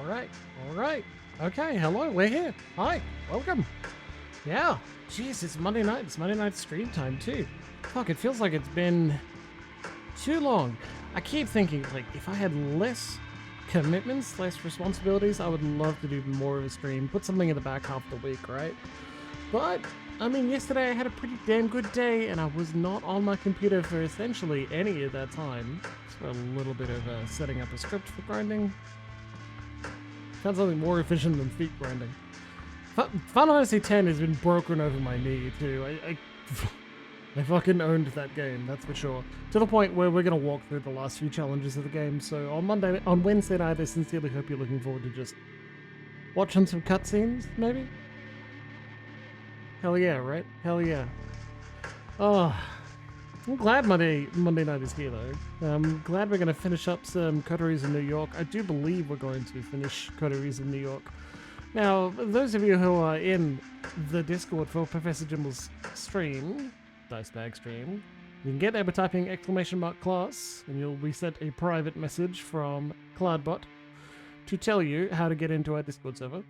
All right. Okay, hello, we're here. Hi, welcome. Yeah, jeez, it's Monday night. It's Monday night stream time too. Fuck, it feels like it's been too long. I keep thinking, like, if I had less commitments, less responsibilities, I would love to do more of a stream. Put something in the back half of the week, right? But, I mean, yesterday I had a pretty damn good day, and I was not on my computer for essentially any of that time. Just for a little bit of setting up a script for grinding. Found something more efficient than feet grinding. Final Fantasy X has been broken over my knee, too. I fucking owned that game, that's for sure. To the point where we're gonna walk through the last few challenges of the game. So on Wednesday night, I sincerely hope you're looking forward to just watching some cutscenes, maybe? Hell yeah, right? Hell yeah. Oh, I'm glad Monday night is here, though. I'm glad we're going to finish up some Coteries in New York. I do believe we're going to finish Coteries in New York. Now, those of you who are in the Discord for Professor Jimbles' stream, Dice Bag stream, you can get there by typing !class, and you'll be sent a private message from Cloudbot to tell you how to get into our Discord server.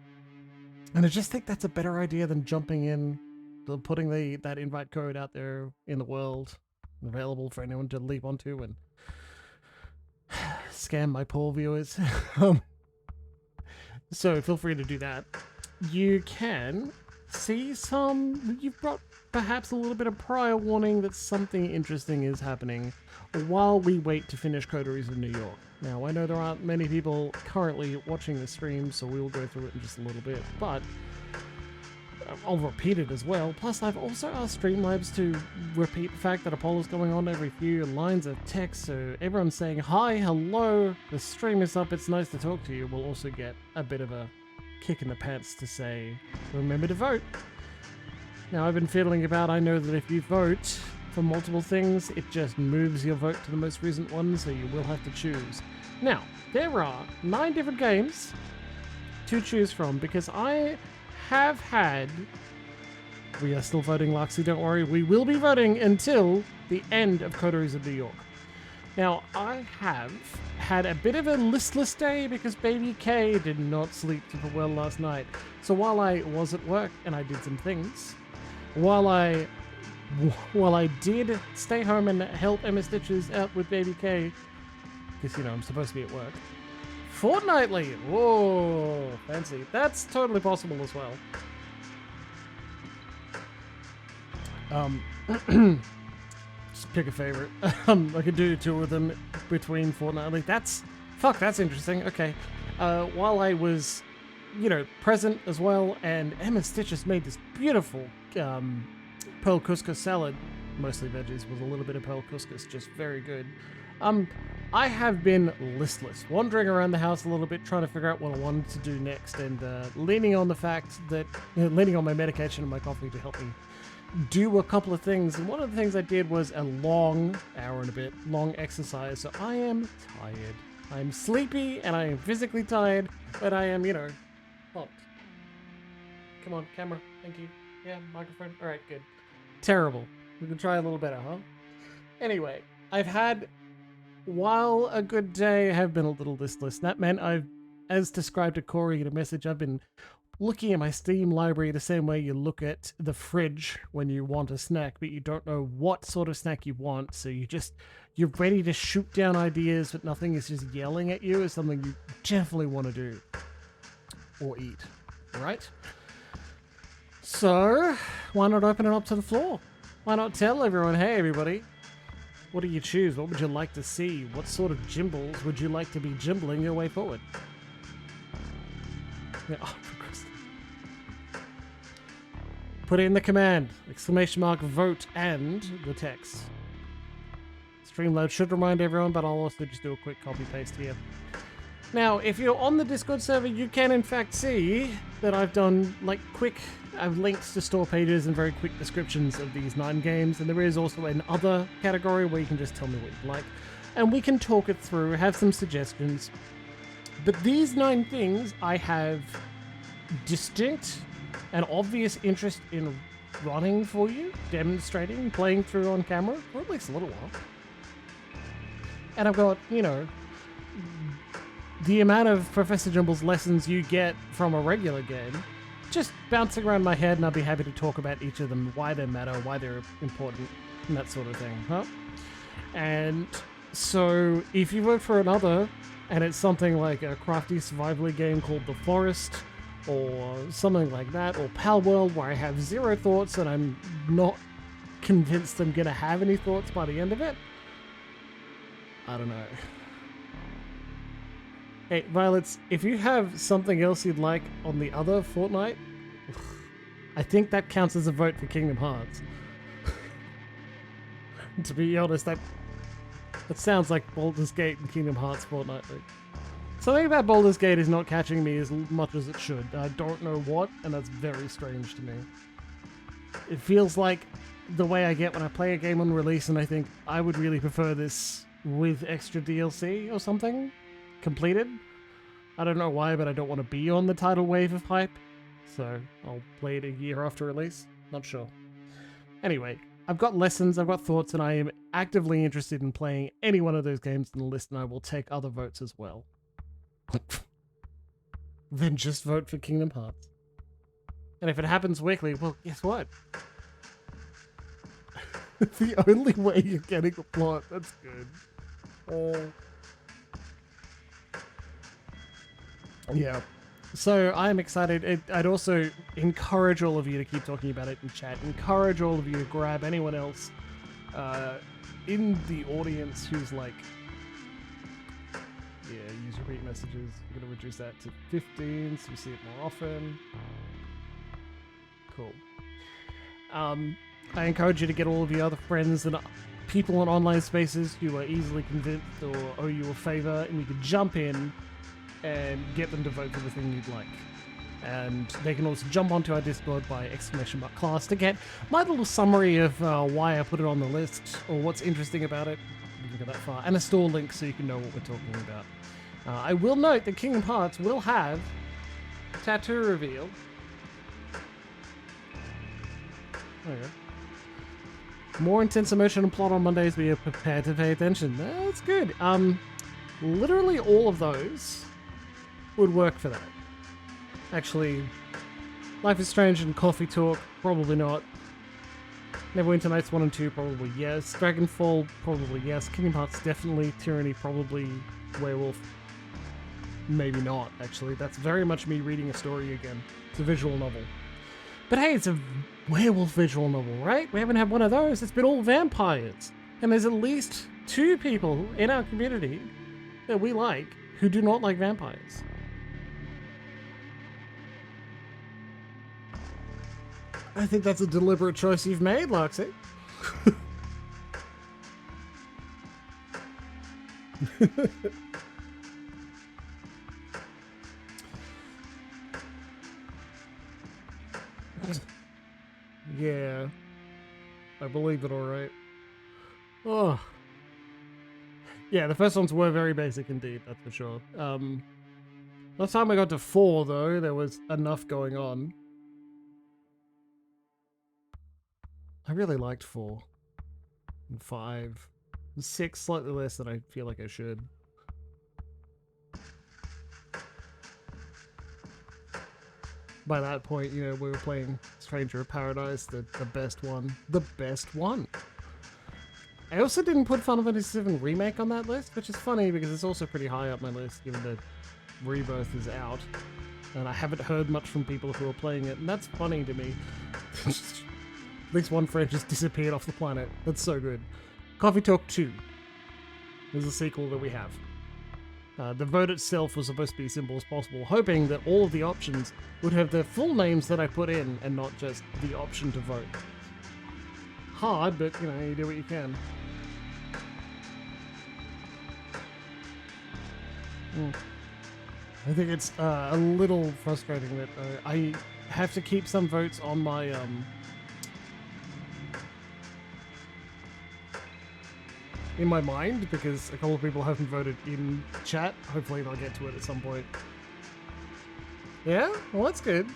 And I just think that's a better idea than jumping in, putting that invite code out there in the world, available for anyone to leap onto and scam my poor viewers. So feel free to do that. You can see you've got perhaps a little bit of prior warning that something interesting is happening while we wait to finish Coteries of New York. Now, I know there aren't many people currently watching the stream, so we will go through it in just a little bit, but I'll repeat it as well. Plus, I've also asked Streamlabs to repeat the fact that a poll is going on every few lines of text, so everyone's saying, hi, hello, the stream is up, it's nice to talk to you. We'll also get a bit of a kick in the pants to say, remember to vote. Now, I've been fiddling about, I know that if you vote for multiple things, it just moves your vote to the most recent one, so you will have to choose. Now, there are 9 different games to choose from, because I have had... We are still voting, Luxy, don't worry. We will be voting until the end of Coteries of New York. Now, I have had a bit of a listless day because baby K did not sleep super well last night. So while I was at work and I did some things, while I did stay home and help Emma Stitches out with baby K, because, you know, I'm supposed to be at work, fortnightly, whoa, fancy. That's totally possible as well. Just pick a favorite. I could do 2 of them between fortnightly. That's interesting. Okay. While I was, you know, present as well, and Emma Stitches made this beautiful pearl couscous salad, mostly veggies with a little bit of pearl couscous, just very good. I have been listless, wandering around the house a little bit, trying to figure out what I wanted to do next, and leaning on the fact that, leaning on my medication and my coffee to help me do a couple of things. And one of the things I did was a long, hour and a bit, long exercise. So I am tired. I'm sleepy and I am physically tired, but I am, you know, pumped. Come on, camera. Thank you. Yeah, microphone. All right, good. Terrible. We can try a little better, huh? Anyway, I've had, while a good day, I have been a little listless. That meant I've, as described to Corey in a message, I've been looking at my Steam library the same way you look at the fridge when you want a snack, but you don't know what sort of snack you want, so you're ready to shoot down ideas, but nothing is just yelling at you, is something you definitely want to do. Or eat, right? So, why not open it up to the floor? Why not tell everyone, hey everybody, what do you choose? What would you like to see? What sort of Jimbles would you like to be jimbling your way forward? Yeah, oh, for Christ. Put in the command, !vote and the text. Streamload should remind everyone, but I'll also just do a quick copy paste here. Now, if you're on the Discord server, you can in fact see that I've done I've linked to store pages and very quick descriptions of these 9 games, and there is also an other category where you can just tell me what you'd like, and we can talk it through, have some suggestions. But these 9 things I have distinct and obvious interest in running for you, demonstrating, playing through on camera for at least a little while. And I've got, you know, the amount of Professor Jimbles lessons you get from a regular game, just bouncing around my head, and I'll be happy to talk about each of them, why they matter, why they're important, and that sort of thing, huh? And so if you vote for another, and it's something like a crafty survival game called The Forest, or something like that, or Pal World, where I have zero thoughts and I'm not convinced I'm gonna have any thoughts by the end of it, I don't know. Hey, Violets, if you have something else you'd like on the other Fortnite, I think that counts as a vote for Kingdom Hearts. To be honest, that sounds like Baldur's Gate and Kingdom Hearts Fortnite. Something about Baldur's Gate is not catching me as much as it should. I don't know what, and that's very strange to me. It feels like the way I get when I play a game on release, and I think I would really prefer this with extra DLC or something completed. I don't know why, but I don't want to be on the tidal wave of hype, so I'll play it a year after release. Not sure. Anyway, I've got lessons, I've got thoughts, and I am actively interested in playing any one of those games in the list, and I will take other votes as well. Then just vote for Kingdom Hearts. And if it happens weekly, well, guess what? The only way you're getting the plot, that's good. Yeah. So I'm excited. I'd also encourage all of you to keep talking about it in chat. Encourage all of you to grab anyone else in the audience who's like, yeah, use repeat messages. I'm going to reduce that to 15 so you see it more often. Cool. I encourage you to get all of your other friends and people in online spaces who are easily convinced or owe you a favor, and you can jump in and get them to vote for the thing you'd like. And they can also jump onto our Discord by !class to get my little summary of why I put it on the list or what's interesting about it. You can go that far. And a store link so you can know what we're talking about. I will note that Kingdom Hearts will have tattoo reveal. There you go. More intense emotion and plot on Mondays. Be prepared to pay attention. That's good. Literally all of those would work for that. Actually, Life is Strange and Coffee Talk, probably not. Neverwinter Nights 1 and 2, probably yes. Dragonfall, probably yes. Kingdom Hearts, definitely. Tyranny, probably. Werewolf, maybe not, actually. That's very much me reading a story again. It's a visual novel. But hey, it's a werewolf visual novel, right? We haven't had one of those. It's been all vampires. And there's at least 2 people in our community that we like who do not like vampires. I think that's a deliberate choice you've made, Loxy. Yeah, I believe it, alright. Oh. Yeah, the first ones were very basic indeed, that's for sure. Last time I got to 4, though, there was enough going on. I really liked 4. And 5. 6, slightly less than I feel like I should. By that point, you know, we were playing Stranger of Paradise, the best one. The best one! I also didn't put Final Fantasy VII Remake on that list, which is funny because it's also pretty high up my list, given that Rebirth is out. And I haven't heard much from people who are playing it, and that's funny to me. At least one friend just disappeared off the planet. That's so good. Coffee Talk 2 is a sequel that we have. The vote itself was supposed to be as simple as possible, hoping that all of the options would have the full names that I put in and not just the option to vote. Hard, but you know, you do what you can. I think it's a little frustrating that I have to keep some votes on my in my mind because a couple of people haven't voted in chat. Hopefully they'll get to it at some point. Yeah? Well, that's good.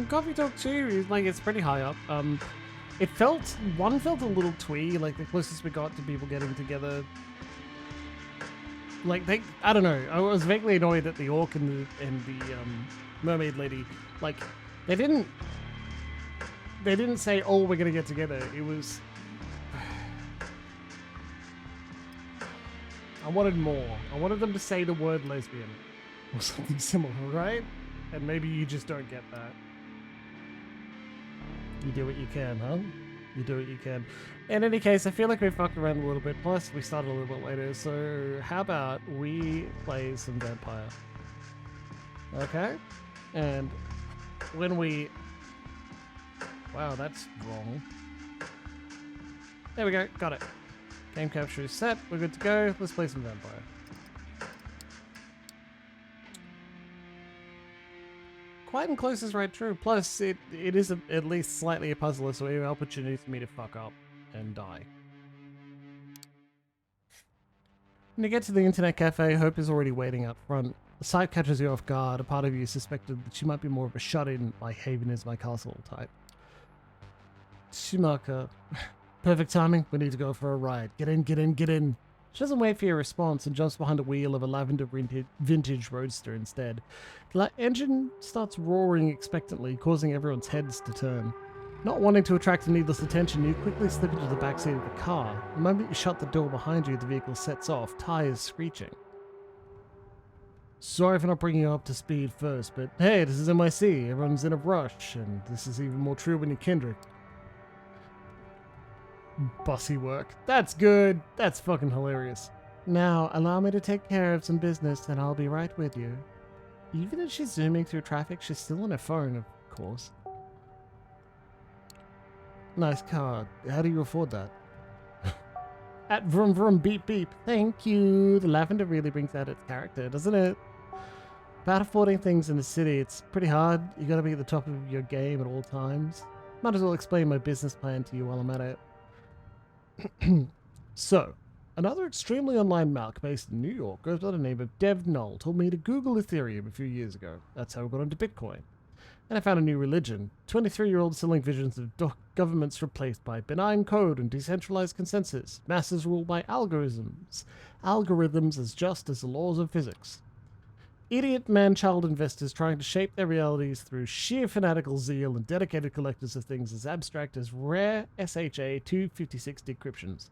Coffee Talk 2 is like, it's pretty high up. One felt a little twee, like the closest we got to people getting together Like, I don't know. I was vaguely annoyed that the orc and the mermaid lady, like, they didn't say, oh, we're gonna get together. It was, I wanted more. I wanted them to say the word lesbian or something similar, right? And maybe you just don't get that. You do what you can, huh? You do what you can. In any case, I feel like we fucked around a little bit. Plus, we started a little bit later. So how about we play some vampire? Okay? And when we... Wow, that's wrong. There we go. Got it. Game capture is set. We're good to go. Let's play some vampire. Quiet and close is right true. Plus, it is at least slightly a puzzler, so we have an opportunity for me to fuck up and die. When you get to the internet cafe, Hope is already waiting up front. The sight catches you off guard. A part of you suspected that she might be more of a shut-in, my haven is my castle type. Schumacher. Perfect timing. We need to go for a ride. Get in, get in, get in. She doesn't wait for your response and jumps behind the wheel of a lavender vintage roadster instead. The engine starts roaring expectantly, causing everyone's heads to turn. Not wanting to attract needless attention, you quickly slip into the backseat of the car. The moment you shut the door behind you, the vehicle sets off, tires screeching. Sorry for not bringing you up to speed first, but hey, this is NYC. Everyone's in a rush, and this is even more true when you're Kendrick. Bossy work. That's good. That's fucking hilarious. Now, allow me to take care of some business, and I'll be right with you. Even as she's zooming through traffic, she's still on her phone, of course. Nice car. How do you afford that? At vroom vroom beep beep. Thank you. The lavender really brings out its character, doesn't it? About affording things in the city, it's pretty hard. You gotta be at the top of your game at all times. Might as well explain my business plan to you while I'm at it. So, another extremely online mark based in New York goes by the name of Dev Null told me to Google Ethereum a few years ago. That's how I got into Bitcoin. And I found a new religion. 23-year-olds selling visions of governments replaced by benign code and decentralized consensus. Masses ruled by algorithms. Algorithms as just as the laws of physics. Idiot man-child investors trying to shape their realities through sheer fanatical zeal and dedicated collectors of things as abstract as rare SHA 256 decryptions.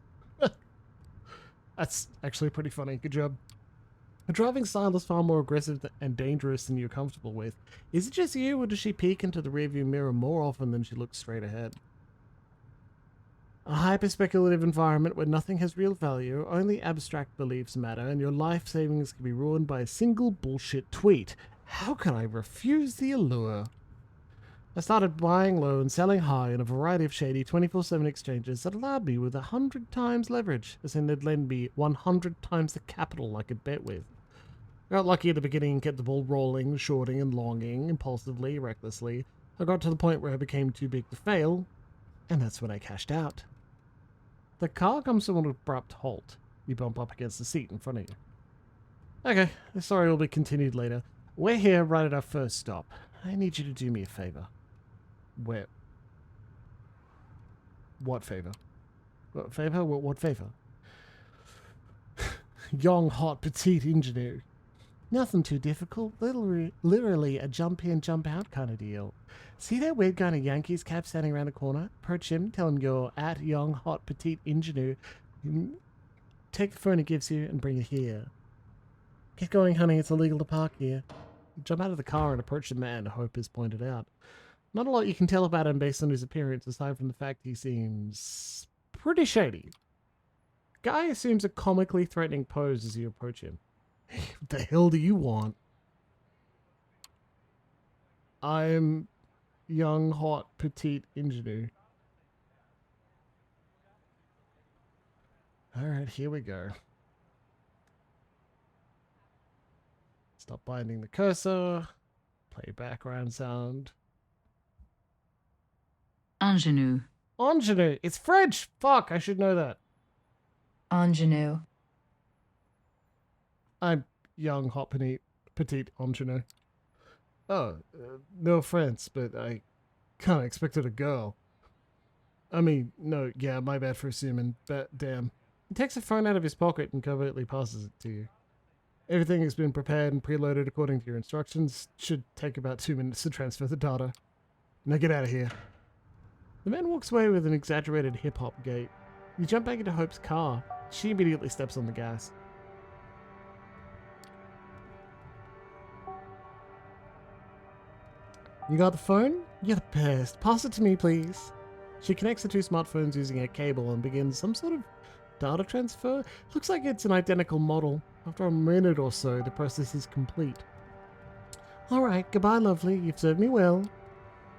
That's actually pretty funny. Good job. Her driving style is far more aggressive and dangerous than you're comfortable with. Is it just you, or does she peek into the rearview mirror more often than she looks straight ahead? A hyper-speculative environment where nothing has real value, only abstract beliefs matter, and your life savings can be ruined by a single bullshit tweet. How can I refuse the allure? I started buying low and selling high in a variety of shady 24/7 exchanges that allowed me with 100 times leverage, as in they'd lend me 100 times the capital I could bet with. I got lucky at the beginning and kept the ball rolling, shorting and longing, impulsively, recklessly. I got to the point where I became too big to fail, and that's when I cashed out. The car comes to an abrupt halt. You bump up against the seat in front of you. Okay, the story will be continued later. We're here right at our first stop. I need you to do me a favor. Where? What favor? What favor? What favor? Young, hot, petite engineer. Nothing too difficult. Literally a jump in, jump out kind of deal. See that weird guy in a Yankees cap standing around the corner? Approach him, tell him you're at young, hot, petite engineer. Take the phone he gives you and bring it here. Get going, honey. It's illegal to park here. Jump out of the car and approach the man, Hope has pointed out. Not a lot you can tell about him based on his appearance, aside from the fact he seems pretty shady. Guy assumes a comically threatening pose as you approach him. What the hell do you want? I'm young, hot, petite engineer. Alright, here we go. Stop binding the cursor. Play background sound. Ingenue. Ingenue. It's French. Fuck, I should know that. Ingenue. I'm young, hot, petite ingenue. Oh, no offense, but I kind of expected a girl. I mean, no, yeah, my bad for assuming, but damn. He takes a phone out of his pocket and covertly passes it to you. Everything has been prepared and preloaded according to your instructions. Should take about 2 minutes to transfer the data. Now get out of here. The man walks away with an exaggerated hip-hop gait. You jump back into Hope's car. She immediately steps on the gas. You got the phone? You're the best. Pass it to me, please. She connects the two smartphones using a cable and begins some sort of data transfer. Looks like it's an identical model. After a minute or so, the process is complete. Alright, goodbye, lovely. You've served me well.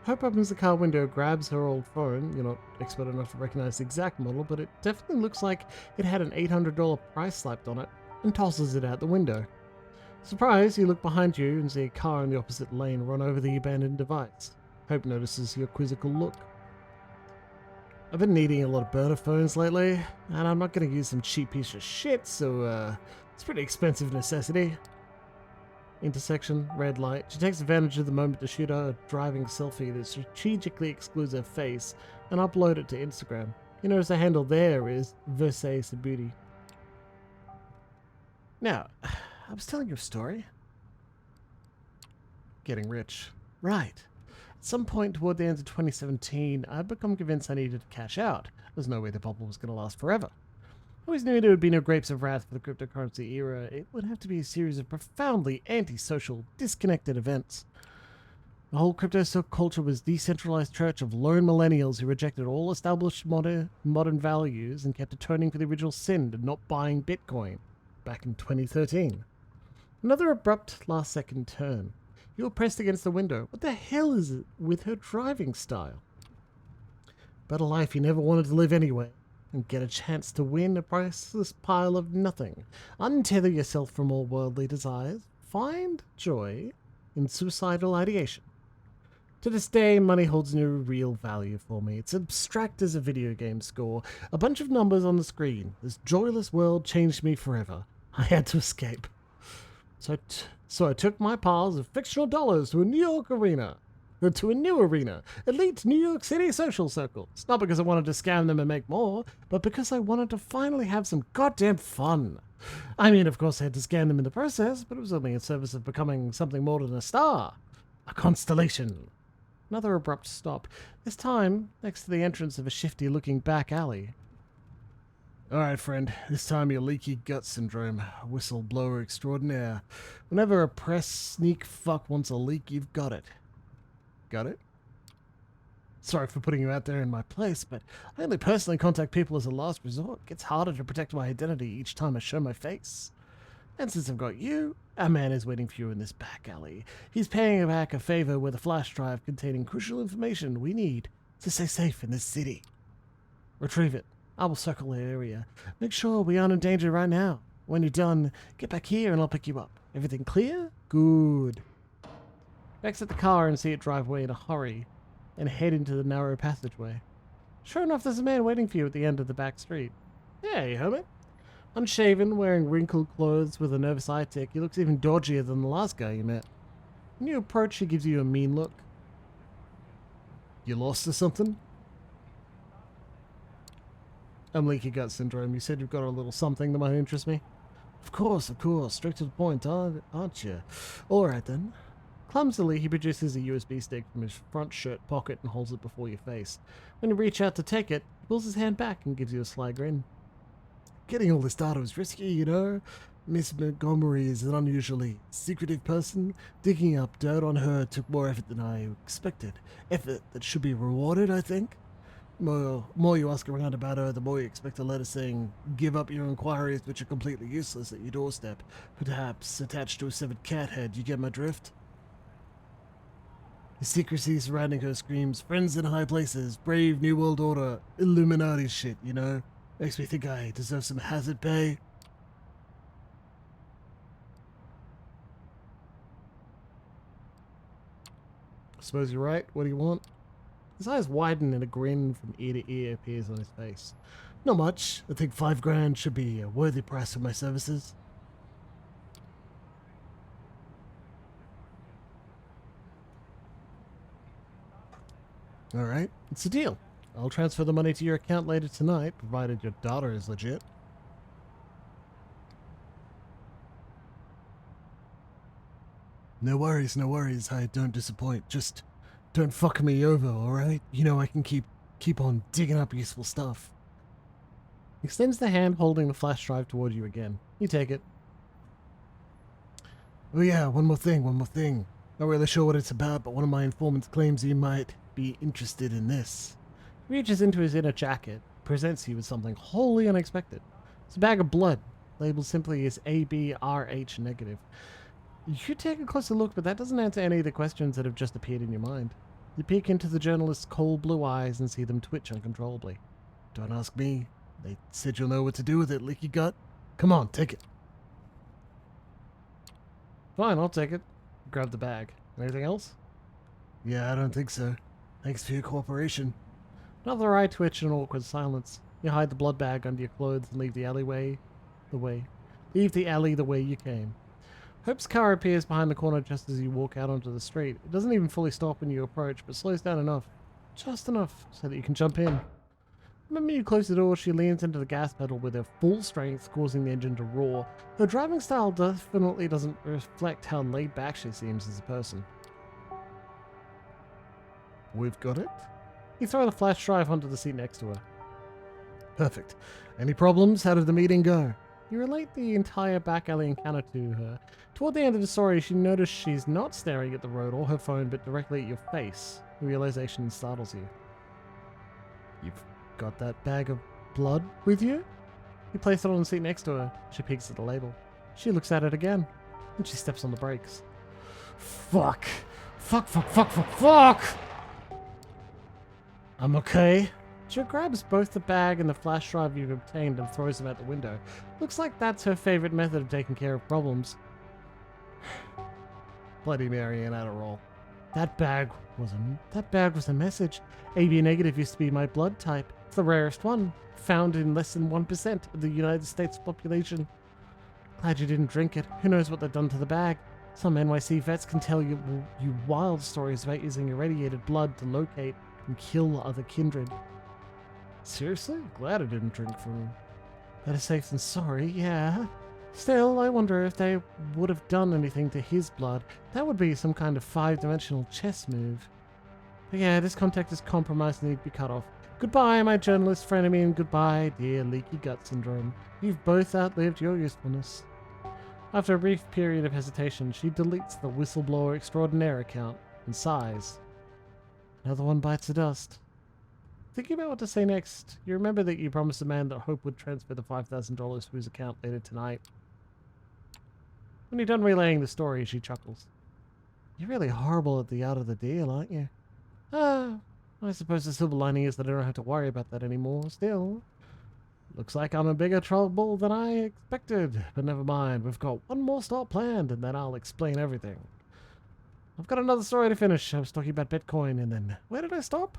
Hope opens the car window, grabs her old phone. You're not expert enough to recognize the exact model, but it definitely looks like it had an $800 price slapped on it, and tosses it out the window. Surprised, you look behind you and see a car in the opposite lane run over the abandoned device. Hope notices your quizzical look. I've been needing a lot of burner phones lately, and I'm not going to use some cheap piece of shit, so it's a pretty expensive necessity. Intersection, red light. She takes advantage of the moment to shoot a driving selfie that strategically excludes her face and upload it to Instagram. You notice the handle there is Versailles Beauty. Now, I was telling you a story. Getting rich. Right. At some point toward the end of 2017, I'd become convinced I needed to cash out. There's no way the bubble was going to last forever. I always knew there would be no grapes of wrath for the cryptocurrency era. It would have to be a series of profoundly antisocial, disconnected events. The whole crypto culture was decentralized church of lone millennials who rejected all established modern values and kept atoning for the original sin of not buying Bitcoin back in 2013. Another abrupt last-second turn. You were pressed against the window. What the hell is it with her driving style? But a life you never wanted to live anyway, and get a chance to win a priceless pile of nothing. Untether yourself from all worldly desires. Find joy in suicidal ideation. To this day, money holds no real value for me. It's abstract as a video game score. A bunch of numbers on the screen. This joyless world changed me forever. I had to escape. So I took my piles of fictional dollars to a new arena. Elite New York City social circles. Not because I wanted to scam them and make more, but because I wanted to finally have some goddamn fun. I mean, of course I had to scam them in the process, but it was only in service of becoming something more than a star. A constellation. Another abrupt stop, this time next to the entrance of a shifty-looking back alley. Alright, friend, this time your leaky gut syndrome, whistleblower extraordinaire. Whenever a press sneak fuck wants a leak, you've got it. Got it? Sorry for putting you out there in my place, but I only personally contact people as a last resort. It gets harder to protect my identity each time I show my face. And since I've got you, a man is waiting for you in this back alley. He's paying back a favor with a flash drive containing crucial information we need to stay safe in this city. Retrieve it. I will circle the area. Make sure we aren't in danger right now. When you're done, get back here and I'll pick you up. Everything clear? Good. Exit the car and see it drive away in a hurry and head into the narrow passageway. Sure enough, there's a man waiting for you at the end of the back street. Hey, hermit. Unshaven, wearing wrinkled clothes with a nervous eye tick, he looks even dodgier than the last guy you met. When you approach, he gives you a mean look. You lost or something? I'm leaky gut syndrome. You said you've got a little something that might interest me? Of course. Straight to the point, aren't you? Alright then. Clumsily, he produces a USB stick from his front shirt pocket and holds it before your face. When you reach out to take it, he pulls his hand back and gives you a sly grin. Getting all this data was risky, you know. Miss Montgomery is an unusually secretive person. Digging up dirt on her took more effort than I expected. Effort that should be rewarded, I think. More you ask around about her, the more you expect a letter saying, give up your inquiries which are completely useless at your doorstep, perhaps attached to a severed cat head. You get my drift? The secrecy surrounding her screams, friends in high places, brave New World Order, Illuminati shit, you know? Makes me think I deserve some hazard pay. Suppose you're right. What do you want? His eyes widen and a grin from ear to ear appears on his face. Not much. I think $5,000 should be a worthy price for my services. Alright, it's a deal. I'll transfer the money to your account later tonight, provided your daughter is legit. No worries, no worries. I don't disappoint. Just don't fuck me over, alright? You know I can keep on digging up useful stuff. He extends the hand holding the flash drive toward you again. You take it. Oh yeah, one more thing. Not really sure what it's about, but one of my informants claims he might be interested in this. He reaches into his inner jacket, presents you with something wholly unexpected. It's a bag of blood, labeled simply as ABRH negative. You take a closer look, but that doesn't answer any of the questions that have just appeared in your mind. You peek into the journalist's cold blue eyes and see them twitch uncontrollably. Don't ask me. They said you'll know what to do with it, leaky gut. Come on, take it. Fine, I'll take it. Grab the bag. Anything else? Yeah, I don't think so. Thanks for your cooperation. Another eye twitch and awkward silence. You hide the blood bag under your clothes and leave the alley the way you came. Hope's car appears behind the corner just as you walk out onto the street. It doesn't even fully stop when you approach, but slows down enough. Just enough so that you can jump in. The moment you close the door, she leans into the gas pedal with her full strength, causing the engine to roar. Her driving style definitely doesn't reflect how laid back she seems as a person. We've got it? You throw the flash drive onto the seat next to her. Perfect. Any problems? How did the meeting go? You relate the entire back alley encounter to her. Toward the end of the story, she noticed she's not staring at the road or her phone, but directly at your face. The realization startles you. You've got that bag of blood with you? You place it on the seat next to her. She peeks at the label. She looks at it again, and she steps on the brakes. Fuck! Fuck! I'm okay. She grabs both the bag and the flash drive you've obtained and throws them out the window. Looks like that's her favorite method of taking care of problems. Bloody Mary and Adderall. That bag was a message. AB negative used to be my blood type. It's the rarest one, found in less than 1% of the United States population. Glad you didn't drink it. Who knows what they've done to the bag? Some NYC vets can tell you wild stories about using irradiated blood to locate and kill other kindred. Seriously? Glad I didn't drink from him. Better safe than sorry, yeah. Still, I wonder if they would have done anything to his blood. That would be some kind of 5-dimensional chess move. But yeah, this contact is compromised and need to be cut off. Goodbye, my journalist frenemy, and goodbye, dear leaky gut syndrome. You've both outlived your usefulness. After a brief period of hesitation, she deletes the whistleblower extraordinaire account and sighs. Another one bites the dust. Thinking about what to say next, you remember that you promised the man that Hope would transfer the $5,000 to his account later tonight. When you're done relaying the story, she chuckles. You're really horrible at the art of the deal, aren't you? I suppose the silver lining is that I don't have to worry about that anymore. Still, looks like I'm in bigger trouble than I expected. But never mind, we've got one more stop planned, and then I'll explain everything. I've got another story to finish. I was talking about Bitcoin, and then where did I stop?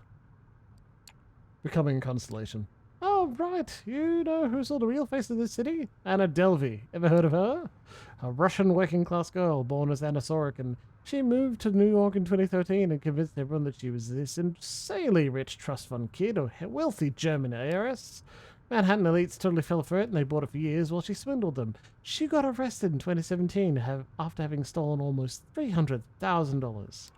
Becoming Constellation. Oh, right. You know who's the real face of this city? Anna Delvey. Ever heard of her? A Russian working-class girl born as Anna Sorokin. She moved to New York in 2013 and convinced everyone that she was this insanely rich trust fund kid or wealthy German heiress. Manhattan elites totally fell for it and they bought it for years while she swindled them. She got arrested in 2017 after having stolen almost $300,000.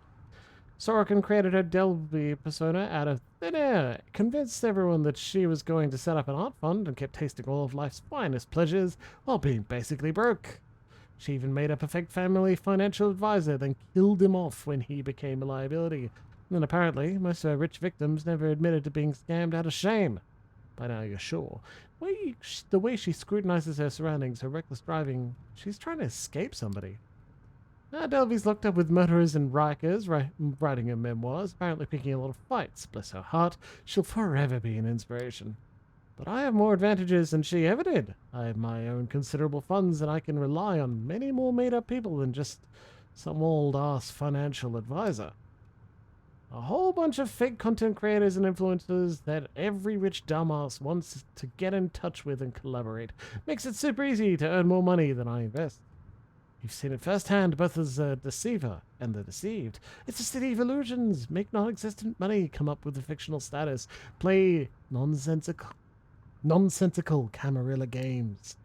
Sorokin created her Delvey persona out of thin air, convinced everyone that she was going to set up an art fund and kept tasting all of life's finest pleasures while being basically broke. She even made up a fake family financial advisor, then killed him off when he became a liability. And apparently, most of her rich victims never admitted to being scammed out of shame. By now you're sure. The way she scrutinizes her surroundings, her reckless driving, she's trying to escape somebody. Delvey's locked up with murderers and rikers, writing her memoirs, apparently picking a lot of fights. Bless her heart, she'll forever be an inspiration. But I have more advantages than she ever did. I have my own considerable funds, and I can rely on many more made-up people than just some old-ass financial advisor. A whole bunch of fake content creators and influencers that every rich dumbass wants to get in touch with and collaborate. Makes it super easy to earn more money than I invest. You've seen it firsthand, both as a deceiver and the deceived. It's a city of illusions. Make non-existent money, come up with a fictional status, play nonsensical Camarilla games.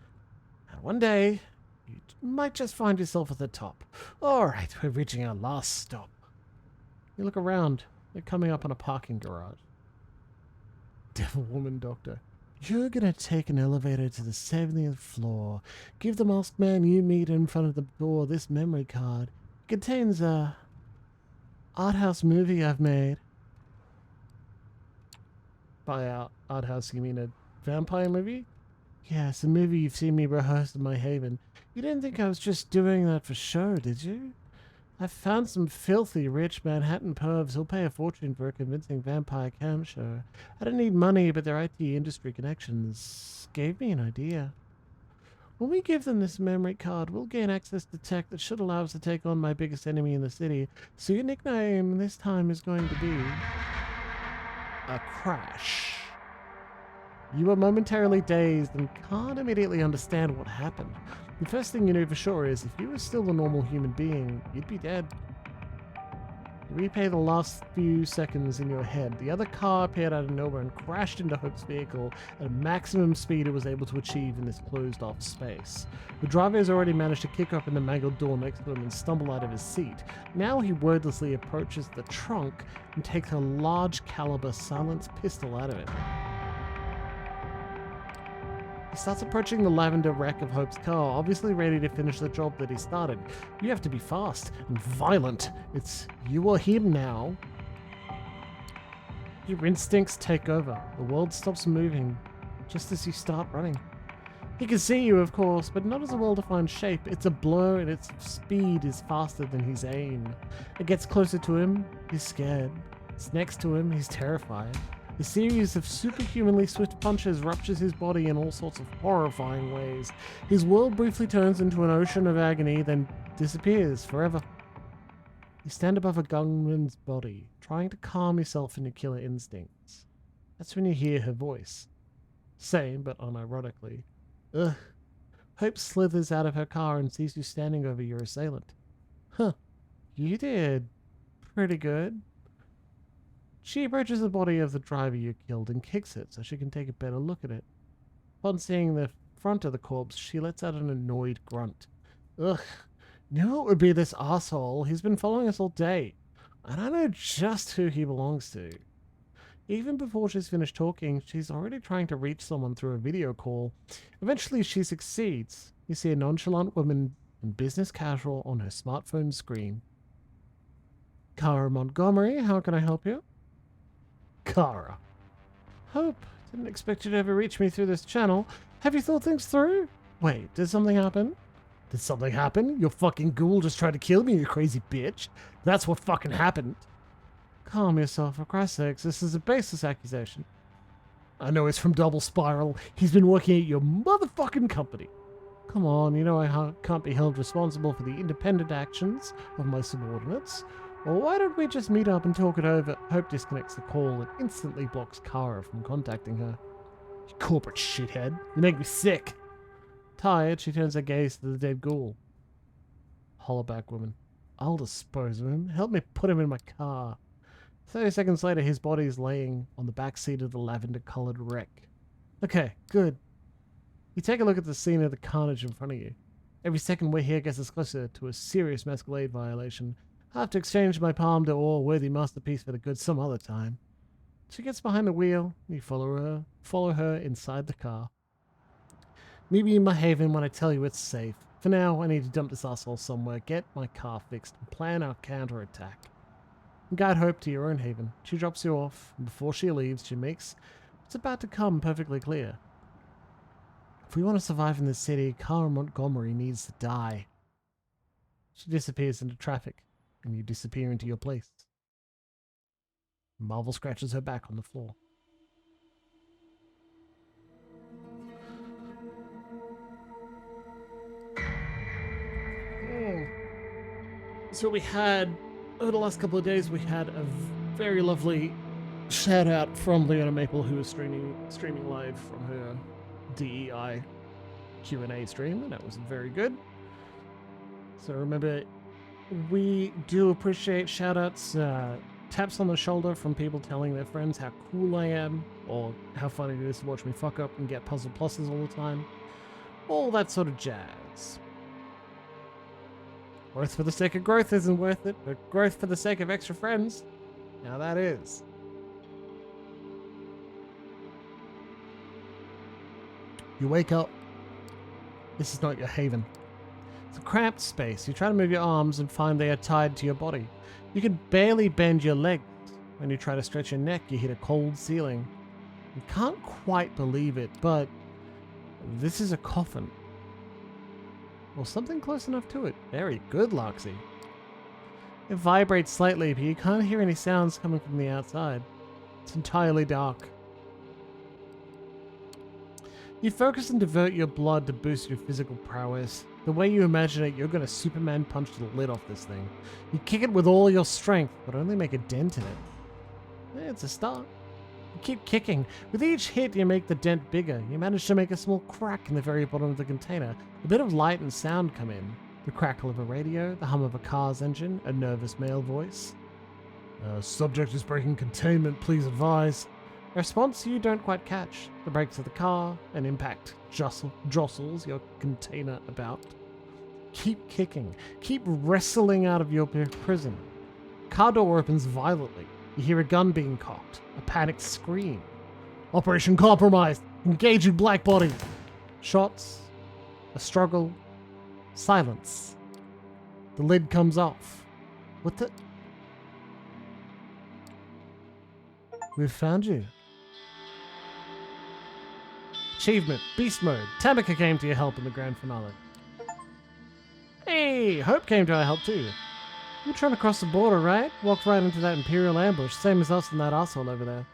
And one day, You might just find yourself at the top. Alright, we're reaching our last stop. You look around. They're coming up on a parking garage. Devil woman doctor. You're gonna take an elevator to the 70th floor. Give the masked man you meet in front of the door this memory card. It contains a art house movie I've made. By art house, you mean a vampire movie? Yes, a movie you've seen me rehearse in my haven. You didn't think I was just doing that for show, did you? I found some filthy rich Manhattan pervs who'll pay a fortune for a convincing vampire cam show. I don't need money, but their IT industry connections gave me an idea. When we give them this memory card, we'll gain access to tech that should allow us to take on my biggest enemy in the city. So your nickname this time is going to be a Crash. You are momentarily dazed and can't immediately understand what happened. The first thing you know for sure is if you were still a normal human being, you'd be dead. You replay the last few seconds in your head. The other car appeared out of nowhere and crashed into Hope's vehicle at a maximum speed it was able to achieve in this closed-off space. The driver has already managed to kick open the mangled door next to him and stumble out of his seat. Now he wordlessly approaches the trunk and takes a large-caliber silenced pistol out of it. He starts approaching the lavender wreck of Hope's car, obviously ready to finish the job that he started. You have to be fast and violent. It's you or him now. Your instincts take over. The world stops moving just as you start running. He can see you, of course, but not as a well-defined shape. It's a blur and its speed is faster than his aim. It gets closer to him, he's scared. It's next to him, he's terrified. A series of superhumanly swift punches ruptures his body in all sorts of horrifying ways. His world briefly turns into an ocean of agony, then disappears forever. You stand above a gunman's body, trying to calm yourself and your killer instincts. That's when you hear her voice. Same, but unironically. Ugh. Hope slithers out of her car and sees you standing over your assailant. Huh. You did pretty good. She approaches the body of the driver you killed and kicks it so she can take a better look at it. Upon seeing the front of the corpse, she lets out an annoyed grunt. Ugh, knew it would be this asshole. He's been following us all day. And I know just who he belongs to. Even before she's finished talking, she's already trying to reach someone through a video call. Eventually, she succeeds. You see a nonchalant woman in business casual on her smartphone screen. Kara Montgomery, how can I help you? Kara. Hope. Didn't expect you to ever reach me through this channel. Have you thought things through? Wait, did something happen? Did something happen? Your fucking ghoul just tried to kill me, you crazy bitch. That's what fucking happened. Calm yourself, for Christ's sakes. This is a baseless accusation. I know it's from Double Spiral. He's been working at your motherfucking company. Come on, you know I can't be held responsible for the independent actions of my subordinates. Well, why don't we just meet up and talk it over? Hope disconnects the call and instantly blocks Kara from contacting her. You corporate shithead. You make me sick. Tired, she turns her gaze to the dead ghoul. Hollowback woman. I'll dispose of him. Help me put him in my car. 30 seconds later, his body is laying on the back seat of the lavender-colored wreck. Okay, good. You take a look at the scene of the carnage in front of you. Every second we're here gets us closer to a serious Masquerade violation. I have to exchange my palm to a worthy masterpiece for the goods some other time. She gets behind the wheel. You follow her inside the car. Meet me in my haven when I tell you it's safe. For now, I need to dump this asshole somewhere, get my car fixed, and plan our counterattack. Guide Hope to your own haven. She drops you off, and before she leaves, she makes what's about to come perfectly clear. If we want to survive in this city, Kara Montgomery needs to die. She disappears into traffic, and you disappear into your place. Marvel scratches her back on the floor. So we had, over the last couple of days, we had a very lovely shout out from Leona Maple, who was streaming live from her DEI Q&A stream, and that was very good. So remember, we do appreciate shout outs, taps on the shoulder from people telling their friends how cool I am, or how funny it is to watch me fuck up and get puzzle pluses all the time. All that sort of jazz. Growth for the sake of growth isn't worth it, but growth for the sake of extra friends, now that is. You wake up. This is not your haven. It's a cramped space. You try to move your arms and find they are tied to your body. You can barely bend your legs. When you try to stretch your neck, you hit a cold ceiling. You can't quite believe it, but this is a coffin. Or something close enough to it. Very good, Loxy. It vibrates slightly, but you can't hear any sounds coming from the outside. It's entirely dark. You focus and divert your blood to boost your physical prowess. The way you imagine it, you're going to Superman punch the lid off this thing. You kick it with all your strength, but only make a dent in it. It's a start. You keep kicking. With each hit, you make the dent bigger. You manage to make a small crack in the very bottom of the container. A bit of light and sound come in. The crackle of a radio, the hum of a car's engine, a nervous male voice. Subject is breaking containment, please advise. A response you don't quite catch. The brakes of the car, an impact jostles your container about. Keep kicking. Keep wrestling out of your prison. Car door opens violently. You hear a gun being cocked. A panicked scream. Operation compromised. Engaging black body. Shots. A struggle. Silence. The lid comes off. What the? We've found you. Achievement, Beast Mode. Tamika came to your help in the grand finale. Hey, Hope came to our help too. You're trying to cross the border, right? Walked right into that Imperial ambush, same as us and that asshole over there.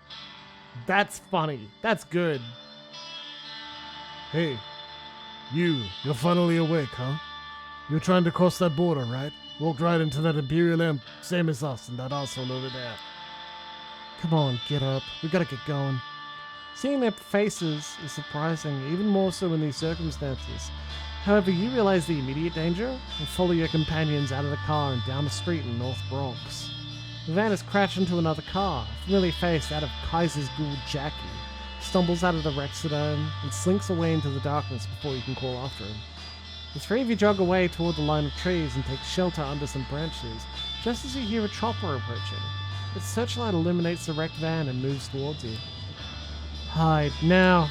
That's funny. That's good. Hey, you're finally awake, huh? You're trying to cross that border, right? Walked right into that Imperial ambush, same as us and that asshole over there. Come on, get up. We gotta get going. Seeing their faces is surprising, even more so in these circumstances. However, you realize the immediate danger and follow your companions out of the car and down the street in North Bronx. The van has crashed into another car. A familiar face out of Kaiser's ghoul Jackie stumbles out of the Rexodome and slinks away into the darkness before you can call after him. The three of you jog away toward the line of trees and take shelter under some branches, just as you hear a chopper approaching. Its searchlight illuminates the wrecked van and moves towards you. Hide now.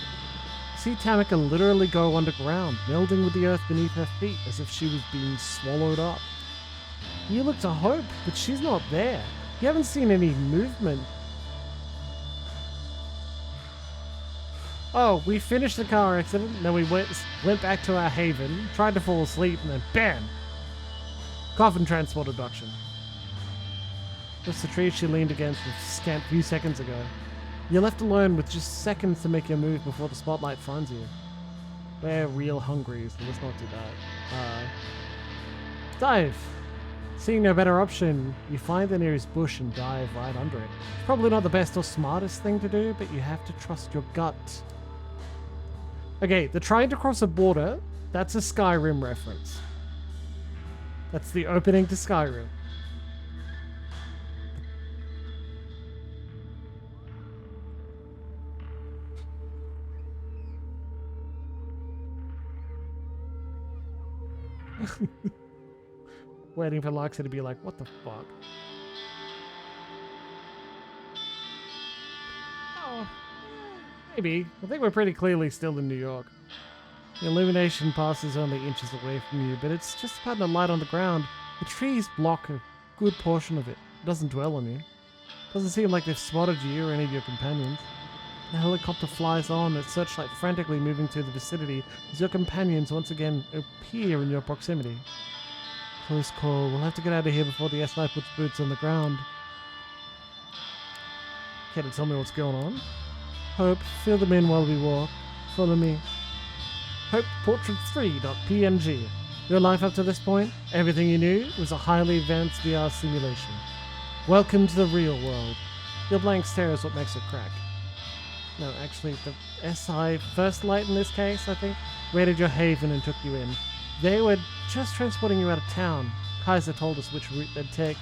See Tamika literally go underground, melding with the earth beneath her feet as if she was being swallowed up. You look to Hope, but she's not there. You haven't seen any movement. Oh, we finished the car accident, then we went back to our haven, tried to fall asleep, and then BAM! Coffin transport abduction. Just the tree she leaned against a scant few seconds ago. You're left alone with just seconds to make your move before the spotlight finds you. We're real hungry, so let's not do that. Dive! Seeing no better option, you find the nearest bush and dive right under it. It's probably not the best or smartest thing to do, but you have to trust your gut. Okay, the trying to cross a border, that's a Skyrim reference. That's the opening to Skyrim. Waiting for Loxy to be like, what the fuck? Oh, maybe. I think we're pretty clearly still in New York. The illumination passes only inches away from you, but it's just a pattern of light on the ground. The trees block a good portion of it. It doesn't dwell on you. It doesn't seem like they've spotted you or any of your companions. The helicopter flies on, its searchlight frantically moving through the vicinity as your companions once again appear in your proximity. Close call. We'll have to get out of here before the S9 puts boots on the ground. Care to tell me what's going on? Hope, fill them in while we walk. Follow me. Hope Portrait3.png. Your life up to this point, everything you knew, was a highly advanced VR simulation. Welcome to the real world. Your blank stare is what makes it crack. No, actually, the SI First Light in this case, I think, raided your haven and took you in. They were just transporting you out of town. Kaiser told us which route they'd take.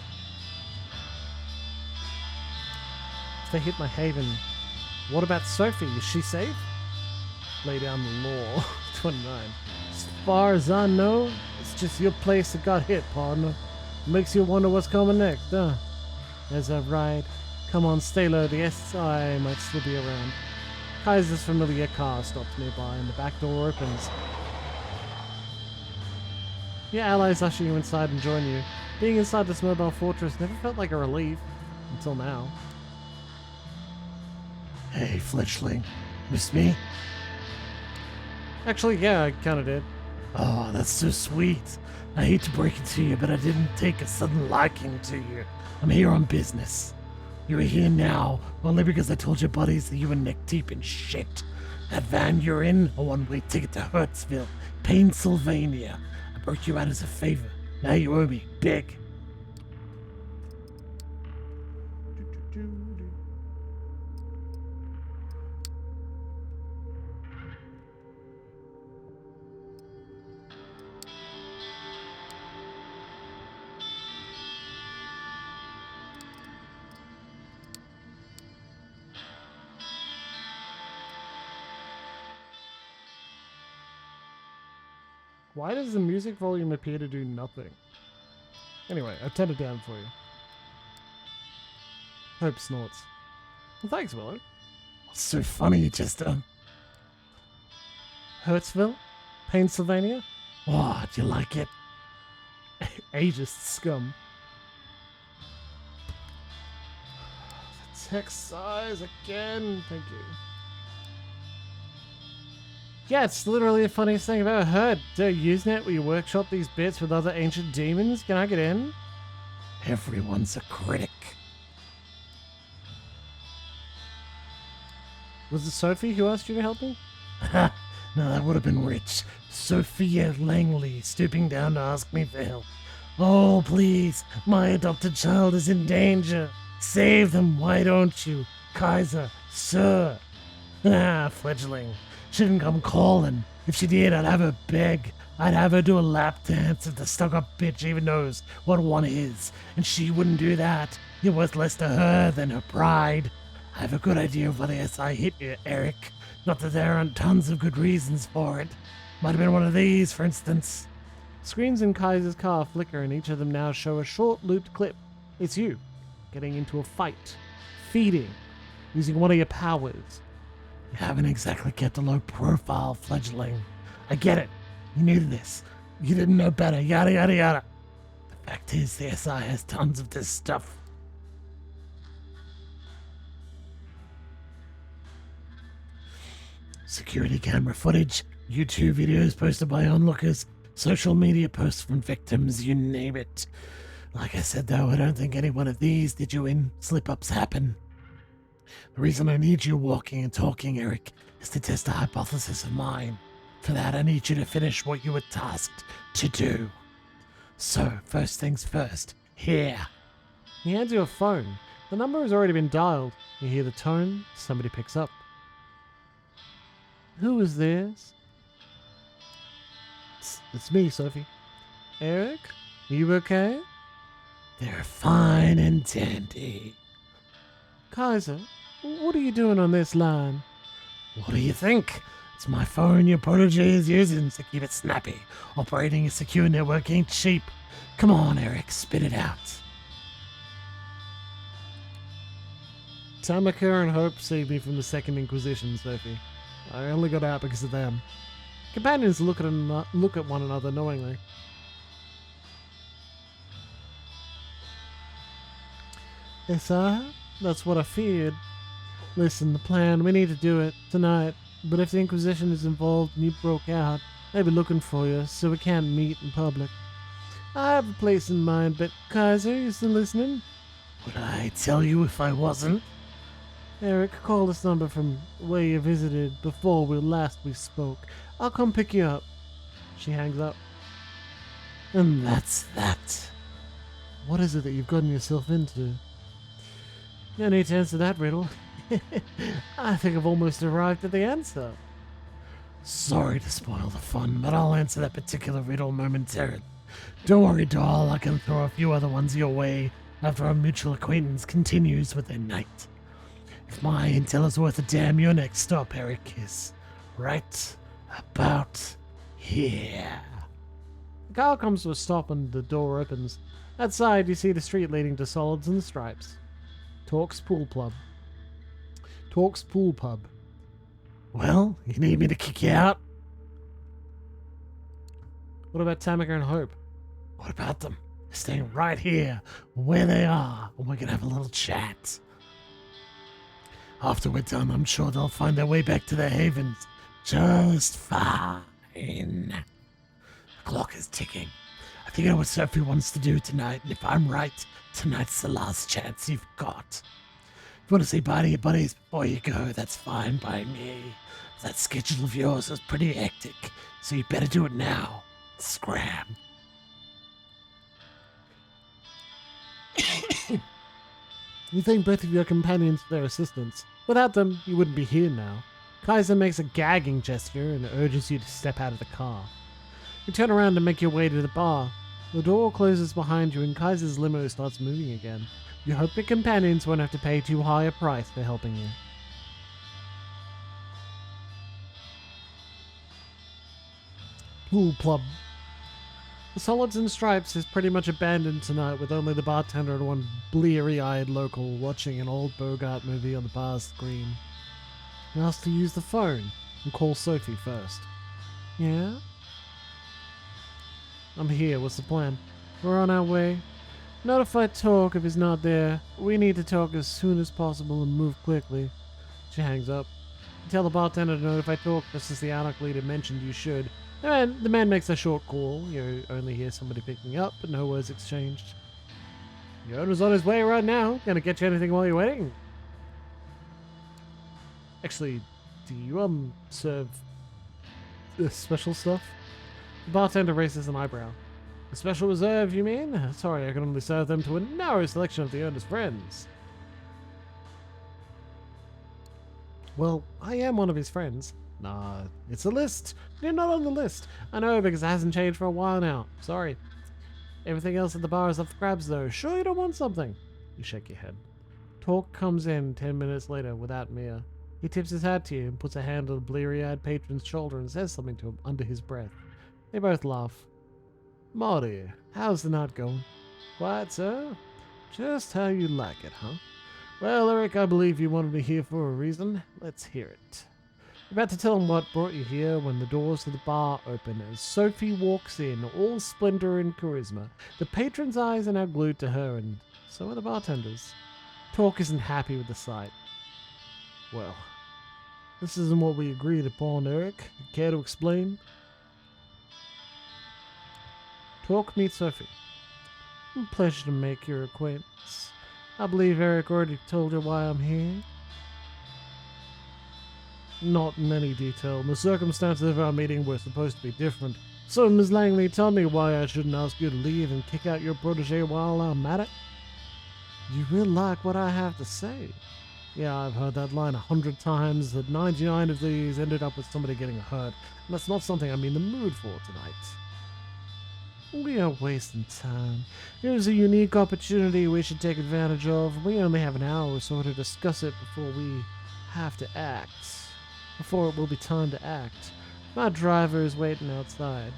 If they hit my haven, what about Sophie? Is she safe? Lay down the law. 29. As far as I know, it's just your place that got hit, partner. Makes you wonder what's coming next, huh? As I ride, come on, stay low. The SI might still be around. Kaiser's familiar car stops nearby, and the back door opens. Your allies usher you inside and join you. Being inside this mobile fortress never felt like a relief, until now. Hey, fledgling. Miss me? Actually, yeah, I kinda did. Oh, that's so sweet. I hate to break it to you, but I didn't take a sudden liking to you. I'm here on business. You're here now, only because I told your buddies that you were neck deep in shit. That van you're in, a one-way ticket to Hurtsville, Pennsylvania. I broke you out as a favor. Now you owe me big. Why does the music volume appear to do nothing? Anyway, I've turned it down for you. Hope snorts. Well, thanks, Willow. What's so funny, Chester? Hurtsville? Pennsylvania? Oh, do you like it? Ageist scum. The text size again. Thank you. Yeah, it's literally the funniest thing I've ever heard. Do Usenet where you workshop these bits with other ancient demons? Can I get in? Everyone's a critic. Was it Sophie who asked you to help me? No, that would have been rich. Sophia Langley stooping down to ask me for help. Oh, please, my adopted child is in danger. Save them, why don't you? Kaiser, sir. Ah, fledgling. She didn't come calling. If she did, I'd have her beg. I'd have her do a lap dance if the stuck-up bitch even knows what one is. And she wouldn't do that. You're worth less to her than her pride. I have a good idea of why the SI hit you, Eric. Not that there aren't tons of good reasons for it. Might have been one of these, for instance. Screens in Kaiser's car flicker, and each of them now show a short looped clip. It's you, getting into a fight, feeding, using one of your powers. You haven't exactly kept a low profile, fledgling. I get it. You knew this. You didn't know better, yada yada yada. The fact is, the SI has tons of this stuff. Security camera footage, YouTube videos posted by onlookers, social media posts from victims, you name it. Like I said though, I don't think any one of these did you in. Slip-ups happen. The reason I need you walking and talking, Eric, is to test a hypothesis of mine. For that, I need you to finish what you were tasked to do. So, first things first, here. He hands you a phone. The number has already been dialed. You hear the tone, somebody picks up. Who is this? It's me, Sophie. Eric? Are you okay? They're fine and dandy. Kaiser, what are you doing on this line? What do you think? It's my phone your protege is using to keep it snappy. Operating a secure network ain't cheap. Come on, Eric, spit it out. Tamaka and Hope saved me from the Second Inquisition, Sophie. I only got out because of them. Companions look at one another knowingly. Issa, that's what I feared. Listen, the plan, we need to do it tonight. But if the Inquisition is involved and you broke out, they'll be looking for you, so we can't meet in public. I have a place in mind, but Kaiser, you still listening? Would I tell you if I wasn't? Eric, call this number from where you visited before we spoke. I'll come pick you up. She hangs up. And that's that. What is it that you've gotten yourself into? No need to answer that riddle. I think I've almost arrived at the answer. Sorry to spoil the fun, but I'll answer that particular riddle momentarily. Don't worry, doll, I can throw a few other ones your way after our mutual acquaintance continues with their night. If my intel is worth a damn, your next stop, Eric, is right about here. The car comes to a stop and the door opens. Outside, you see the street leading to Solids and Stripes. Talk's Pool Pub. Talk's Pool Pub. Well, you need me to kick you out? What about Tamika and Hope? What about them? They're staying right here, where they are, and we're gonna have a little chat. After we're done, I'm sure they'll find their way back to their havens just fine. The clock is ticking. I think I know what Sophie wants to do tonight, and if I'm right, tonight's the last chance you've got. If you want to say bye to your buddies before you go, that's fine by me. That schedule of yours is pretty hectic, so you better do it now. Scram. You thank both of your companions for their assistance. Without them, you wouldn't be here now. Kaiser makes a gagging gesture and urges you to step out of the car. You turn around and make your way to the bar. The door closes behind you and Kaiser's limo starts moving again. You hope your companions won't have to pay too high a price for helping you. Pool Club. The Solids and Stripes is pretty much abandoned tonight with only the bartender and one bleary-eyed local watching an old Bogart movie on the bar screen. He asks to use the phone and call Sophie first. Yeah? I'm here, what's the plan? We're on our way. Notify Talk if he's not there. We need to talk as soon as possible and move quickly. She hangs up. You tell the bartender to notify Talk just as the Anarch leader mentioned you should. The man makes a short call. You only hear somebody picking up, but no words exchanged. Your owner's on his way right now. Gonna get you anything while you're waiting? Actually, do you, serve special stuff? The bartender raises an eyebrow. A special reserve, you mean? Sorry, I can only serve them to a narrow selection of the owner's friends. Well, I am one of his friends. Nah, it's a list. You're not on the list. I know, because it hasn't changed for a while now. Sorry. Everything else at the bar is up for grabs, though. Sure you don't want something? You shake your head. Talk comes in 10 minutes later without Mia. He tips his hat to you and puts a hand on the bleary-eyed patron's shoulder and says something to him under his breath. They both laugh. Marty, how's the night going? Quiet, sir? Just how you like it, huh? Well, Eric, I believe you wanted me here for a reason. Let's hear it. You're about to tell him what brought you here when the doors to the bar open as Sophie walks in, all splendor and charisma. The patron's eyes are now glued to her, and so are the bartenders. Talk isn't happy with the sight. Well, this isn't what we agreed upon, Eric. Care to explain? Talk meets Sophie. Pleasure to make your acquaintance. I believe Eric already told you why I'm here. Not in any detail. The circumstances of our meeting were supposed to be different. So, Ms. Langley, tell me why I shouldn't ask you to leave and kick out your protege while I'm at it. You will like what I have to say. Yeah, I've heard that line 100 times, that 99 of these ended up with somebody getting hurt. And that's not something I'm in the mood for tonight. We are wasting time. Here's a unique opportunity we should take advantage of. We only have an hour or so to discuss it before we have to act. Before it will be time to act. My driver is waiting outside.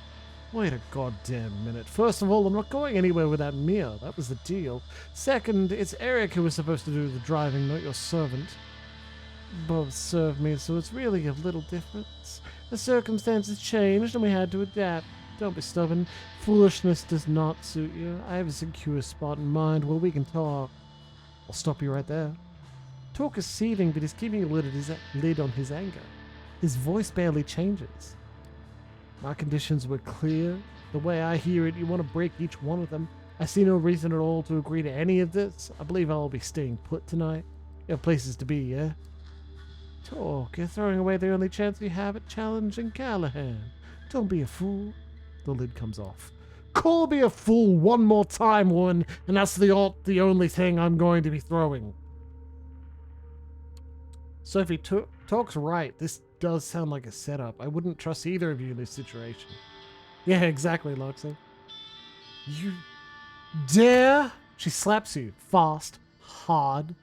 Wait a goddamn minute. First of all, I'm not going anywhere without Mia. That was the deal. Second, it's Eric who was supposed to do the driving, not your servant. Both serve me, so it's really a little difference. The circumstances changed and we had to adapt. Don't be stubborn. Foolishness does not suit you. I have a secure spot in mind where we can talk. I'll stop you right there. Talk is seething, but he's keeping a lid on his anger. His voice barely changes. My conditions were clear. The way I hear it, you want to break each one of them. I see no reason at all to agree to any of this. I believe I'll be staying put tonight. You have places to be, yeah? Talk, you're throwing away the only chance you have at challenging Callahan. Don't be a fool. The lid comes off. Call me a fool one more time, woman, and that's the only thing I'm going to be throwing. Sophie, Talk's right. This does sound like a setup. I wouldn't trust either of you in this situation. Yeah, exactly, Loxie. You dare? She slaps you fast, hard.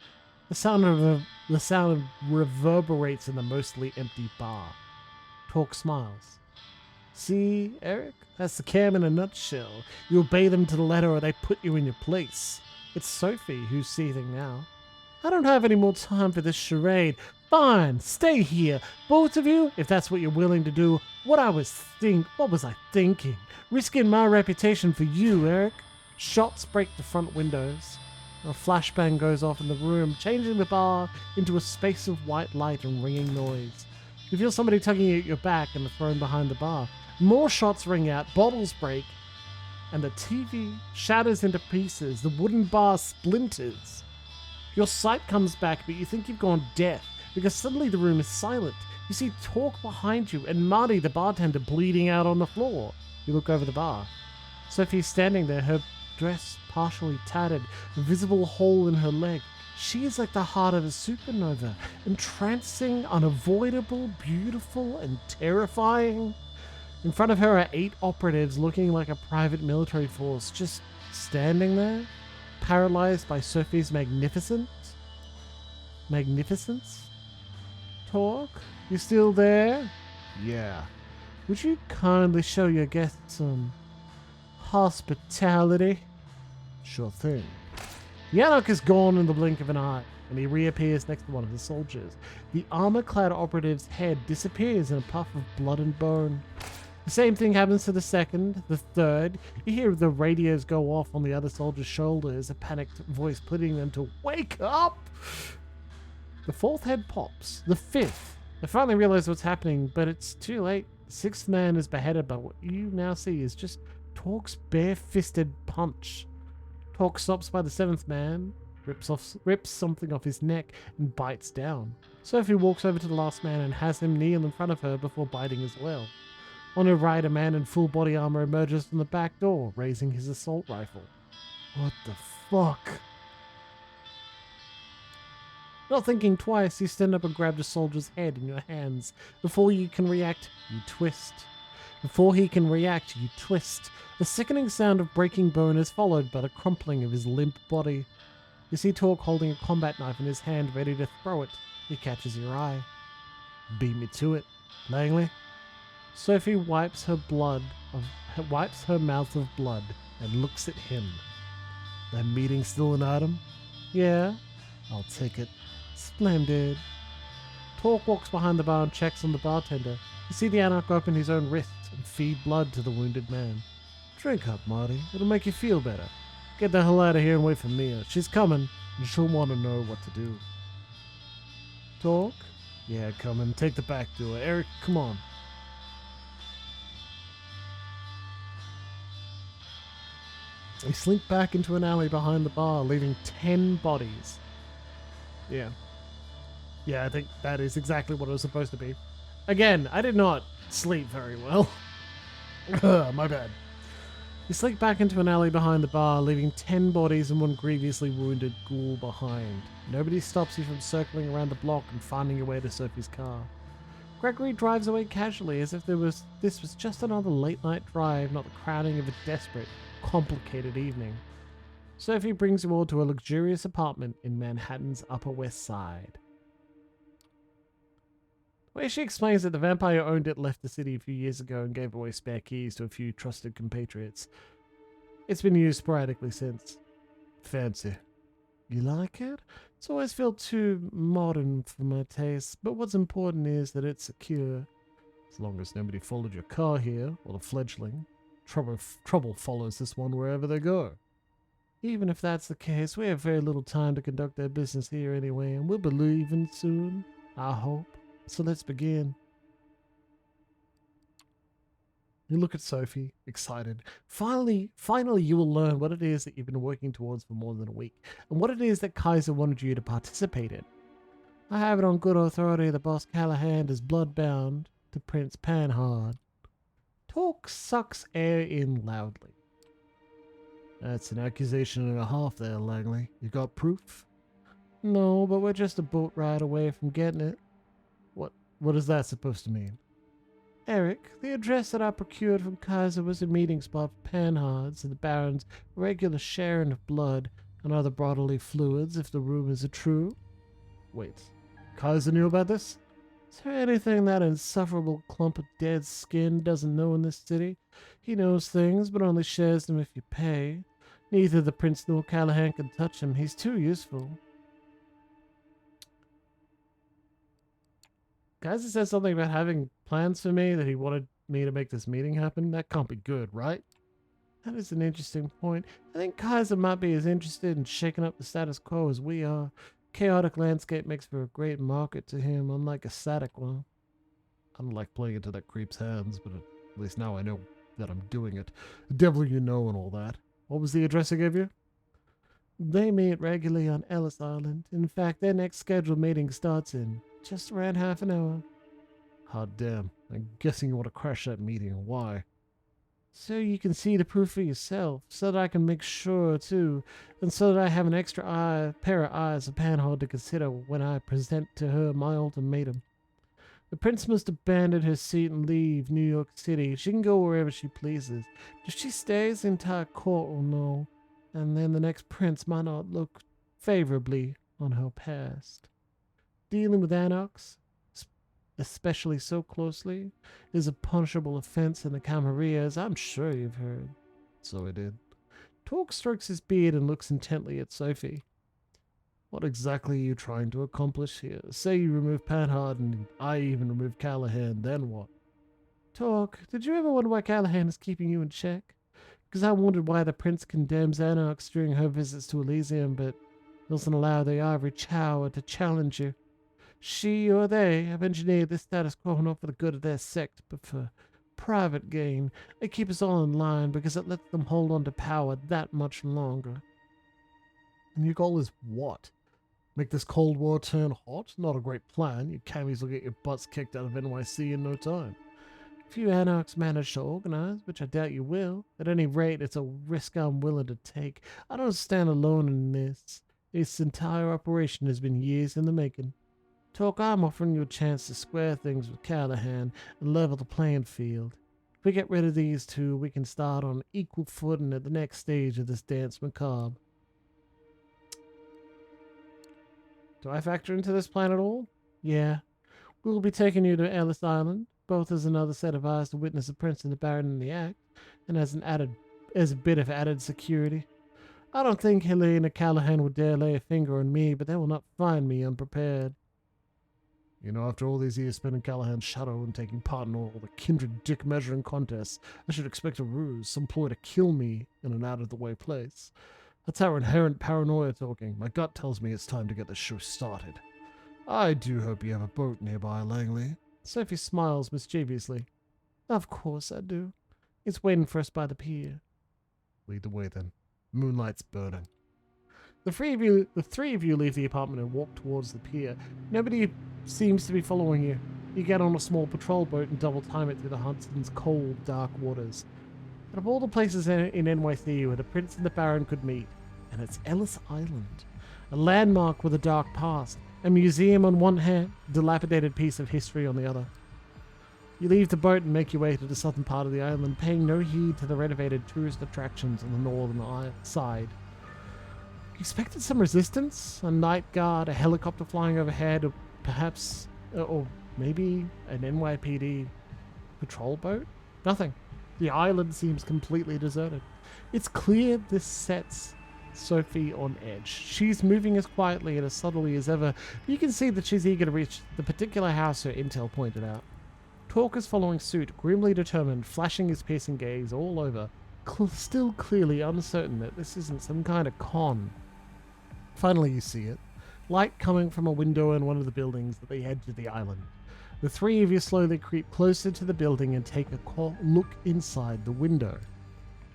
The sound reverberates in the mostly empty bar. Talk smiles. See, Eric? That's the cam in a nutshell. You obey them to the letter or they put you in your place. It's Sophie who's seething now. I don't have any more time for this charade. Fine, stay here. Both of you, if that's what you're willing to do. What was I thinking? Risking my reputation for you, Eric. Shots break the front windows. A flashbang goes off in the room, changing the bar into a space of white light and ringing noise. You feel somebody tugging at your back and are thrown behind the bar. More shots ring out, bottles break, and the TV shatters into pieces. The wooden bar splinters. Your sight comes back, but you think you've gone deaf, because suddenly the room is silent. You see Talk behind you, and Marty, the bartender, bleeding out on the floor. You look over the bar. Sophie's standing there, her dress partially tattered, a visible hole in her leg. She is like the heart of a supernova, entrancing, unavoidable, beautiful, and terrifying. In front of her are 8 operatives looking like a private military force, just standing there, paralyzed by Sophie's magnificence. Talk? You still there? Yeah. Would you kindly show your guests some hospitality? Sure thing. Yannick is gone in the blink of an eye, and he reappears next to one of the soldiers. The armor-clad operative's head disappears in a puff of blood and bone. The same thing happens to the second, the third. You hear the radios go off on the other soldier's shoulders, a panicked voice pleading them to wake up. The fourth head pops. The fifth. They finally realize what's happening, but it's too late. The sixth man is beheaded, but what you now see is just Talk's bare-fisted punch. Talk stops by the seventh man, rips something off his neck, and bites down. Sophie walks over to the last man and has him kneel in front of her before biting as well. On her right, a man in full body armor emerges from the back door, raising his assault rifle. What the fuck? Not thinking twice, you stand up and grab the soldier's head in your hands. Before you can react, you twist. Before he can react, you twist. The sickening sound of breaking bone is followed by the crumpling of his limp body. You see Talk holding a combat knife in his hand, ready to throw it. He catches your eye. Beat me to it, Langley. Sophie wipes her mouth of blood and looks at him. That meeting still an item? Yeah. I'll take it. Splendid. Talk walks behind the bar and checks on the bartender. You see the anarch open his own wrists and feed blood to the wounded man. Drink up, Marty. It'll make you feel better. Get the hell out of here and wait for Mia. She's coming, and she'll want to know what to do. Talk? Yeah, coming. Take the back door. Eric, come on. They slink back into an alley behind the bar, leaving 10 bodies. Yeah. Yeah, I think that is exactly what it was supposed to be. Again, I did not sleep very well. My bad. You slink back into an alley behind the bar, leaving 10 bodies and one grievously wounded ghoul behind. Nobody stops you from circling around the block and finding your way to Sophie's car. Gregory drives away casually as if this was just another late-night drive, not the crowding of a desperate, complicated evening. Sophie brings you all to a luxurious apartment in Manhattan's Upper West Side. The way she explains that the vampire who owned it left the city a few years ago and gave away spare keys to a few trusted compatriots. It's been used sporadically since. Fancy. You like it? It's always felt too modern for my taste, but what's important is that it's secure. As long as nobody followed your car here, or the fledgling, trouble follows this one wherever they go. Even if that's the case, we have very little time to conduct our business here anyway, and we'll be leaving soon, I hope. So let's begin. You look at Sophie, excited. Finally you will learn what it is that you've been working towards for more than a week, and what it is that Kaiser wanted you to participate in. I have it on good authority that Boss Callahan is bloodbound to Prince Panhard. Talk sucks air in loudly. That's an accusation and a half there, Langley. You got proof? No, but we're just a boat ride away from getting it. What is that supposed to mean? Eric, the address that I procured from Kaiser was a meeting spot for Panhards and the Baron's regular sharing of blood and other bodily fluids, if the rumors are true. Wait, Kaiser knew about this? Is there anything that insufferable clump of dead skin doesn't know in this city? He knows things, but only shares them if you pay. Neither the prince nor Callahan can touch him. He's too useful. Guys, it said something about having plans for me, that he wanted me to make this meeting happen. That can't be good, right? That is an interesting point. I think Kaiser might be as interested in shaking up the status quo as we are. Chaotic landscape makes for a great market to him, unlike a static one. I don't like playing into that creep's hands, but at least now I know that I'm doing it. The devil you know and all that. What was the address I gave you? They meet regularly on Ellis Island. In fact, their next scheduled meeting starts in just around half an hour. Hot damn. I'm guessing you want to crash that meeting. Why? So you can see the proof for yourself, so that I can make sure too, and so that I have an extra pair of eyes of Panhard to consider when I present to her my ultimatum. The prince must abandon her seat and leave New York City. She can go wherever she pleases. If she stays, the entire court will know, and then the next prince might not look favorably on her past. Dealing with anarchs, especially so closely, is a punishable offense in the Camarilla, as I'm sure you've heard. So I did. Torque strokes his beard and looks intently at Sophie. What exactly are you trying to accomplish here? Say you remove Panhard and I even remove Callahan, then what? Torque, did you ever wonder why Callahan is keeping you in check? Because I wondered why the prince condemns anarchs during her visits to Elysium, but doesn't allow the ivory tower to challenge you. She or they have engineered this status quo not for the good of their sect, but for private gain. They keep us all in line because it lets them hold on to power that much longer. And your goal is what? Make this Cold War turn hot? Not a great plan. You cammies will get your butts kicked out of NYC in no time. If you anarchs manage to organize, which I doubt you will, at any rate, it's a risk I'm willing to take. I don't stand alone in this. This entire operation has been years in the making. Talk, I'm offering you a chance to square things with Callahan and level the playing field. If we get rid of these two, we can start on equal footing at the next stage of this dance macabre. Do I factor into this plan at all? Yeah. We'll be taking you to Ellis Island, both as another set of eyes to witness the prince and the baron in the act, and as a bit of added security. I don't think Helena Callahan would dare lay a finger on me, but they will not find me unprepared. You know, after all these years spent in Callahan's shadow and taking part in all the kindred dick measuring contests, I should expect a ruse, some ploy to kill me in an out-of-the-way place. That's our inherent paranoia talking. My gut tells me it's time to get this show started. I do hope you have a boat nearby, Langley. Sophie smiles mischievously. Of course I do. It's waiting for us by the pier. Lead the way then. Moonlight's burning. The three of you leave the apartment and walk towards the pier. Nobody seems to be following you. You get on a small patrol boat and double time it through the Hudson's cold, dark waters. Out of all the places in NYC where the prince and the baron could meet, and it's Ellis Island, a landmark with a dark past, a museum on one hand, a dilapidated piece of history on the other. You leave the boat and make your way to the southern part of the island, paying no heed to the renovated tourist attractions on the northern side. You expected some resistance? A night guard, a helicopter flying overhead, or perhaps, or maybe an NYPD patrol boat? Nothing. The island seems completely deserted. It's clear this sets Sophie on edge. She's moving as quietly and as subtly as ever. You can see that she's eager to reach the particular house her intel pointed out. Torque is following suit, grimly determined, flashing his piercing gaze all over, still clearly uncertain that this isn't some kind of con. Finally you see it. Light coming from a window in one of the buildings at the edge of the island. The three of you slowly creep closer to the building and take a look inside the window.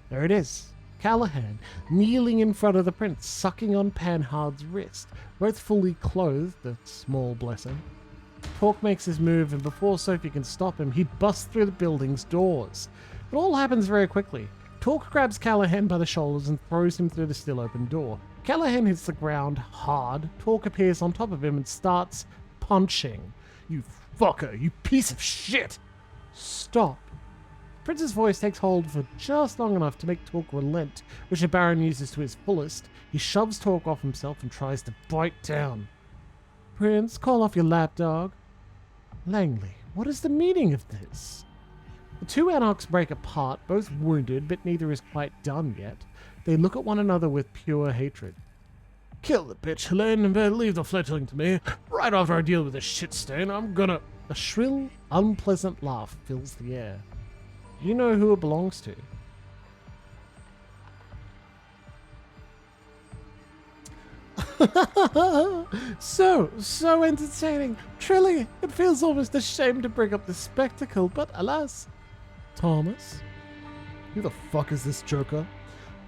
There it is. Callahan, kneeling in front of the prince, sucking on Panhard's wrist, both fully clothed, a small blessing. Torque makes his move, and before Sophie can stop him, he busts through the building's doors. It all happens very quickly. Torque grabs Callahan by the shoulders and throws him through the still open door. Callahan hits the ground hard. Torque appears on top of him and starts punching. You fucker, you piece of shit! Stop. Prince's voice takes hold for just long enough to make Torque relent, which the Baron uses to his fullest. He shoves Torque off himself and tries to bite down. Prince, call off your lapdog. Langley, what is the meaning of this? The two anarchs break apart, both wounded, but neither is quite done yet. They look at one another with pure hatred. Kill the bitch, Helene, and leave the fledgling to me. Right after I deal with this shit stain, I'm gonna... A shrill, unpleasant laugh fills the air. You know who it belongs to. So entertaining. Truly, it feels almost a shame to bring up this spectacle, but alas. Thomas? Who the fuck is this joker?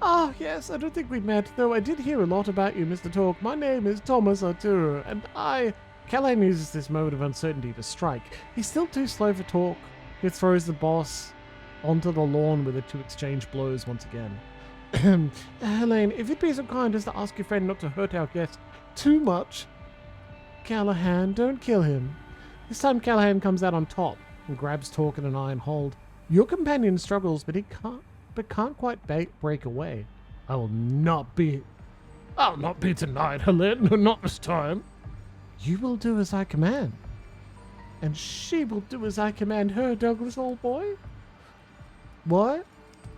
Ah, yes, I don't think we met, though I did hear a lot about you, Mr. Talk. My name is Thomas Arturo, and Callahan uses this moment of uncertainty to strike. He's still too slow for talk. He throws the boss onto the lawn with it to exchange blows once again. Helene, if you'd be so kind as to ask your friend not to hurt our guest too much. Callahan, don't kill him. This time Callahan comes out on top and grabs Talk in an iron hold. Your companion struggles, but can't quite break away. I'll not be denied, Helene. No, not this time. You will do as I command. And she will do as I command her, Douglas, old boy. What?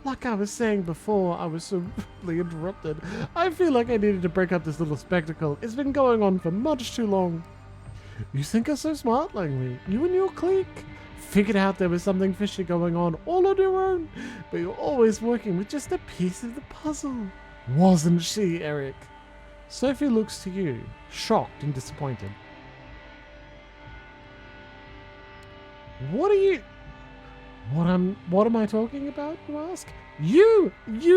Like I was saying before, I was so rudely interrupted. I feel like I needed to break up this little spectacle. It's been going on for much too long. You think you're so smart, Langley. You and your clique figured out there was something fishy going on all on your own, but you're always working with just a piece of the puzzle. Wasn't she, Eric? Sophie looks to you, shocked and disappointed. What am I talking about, you ask? You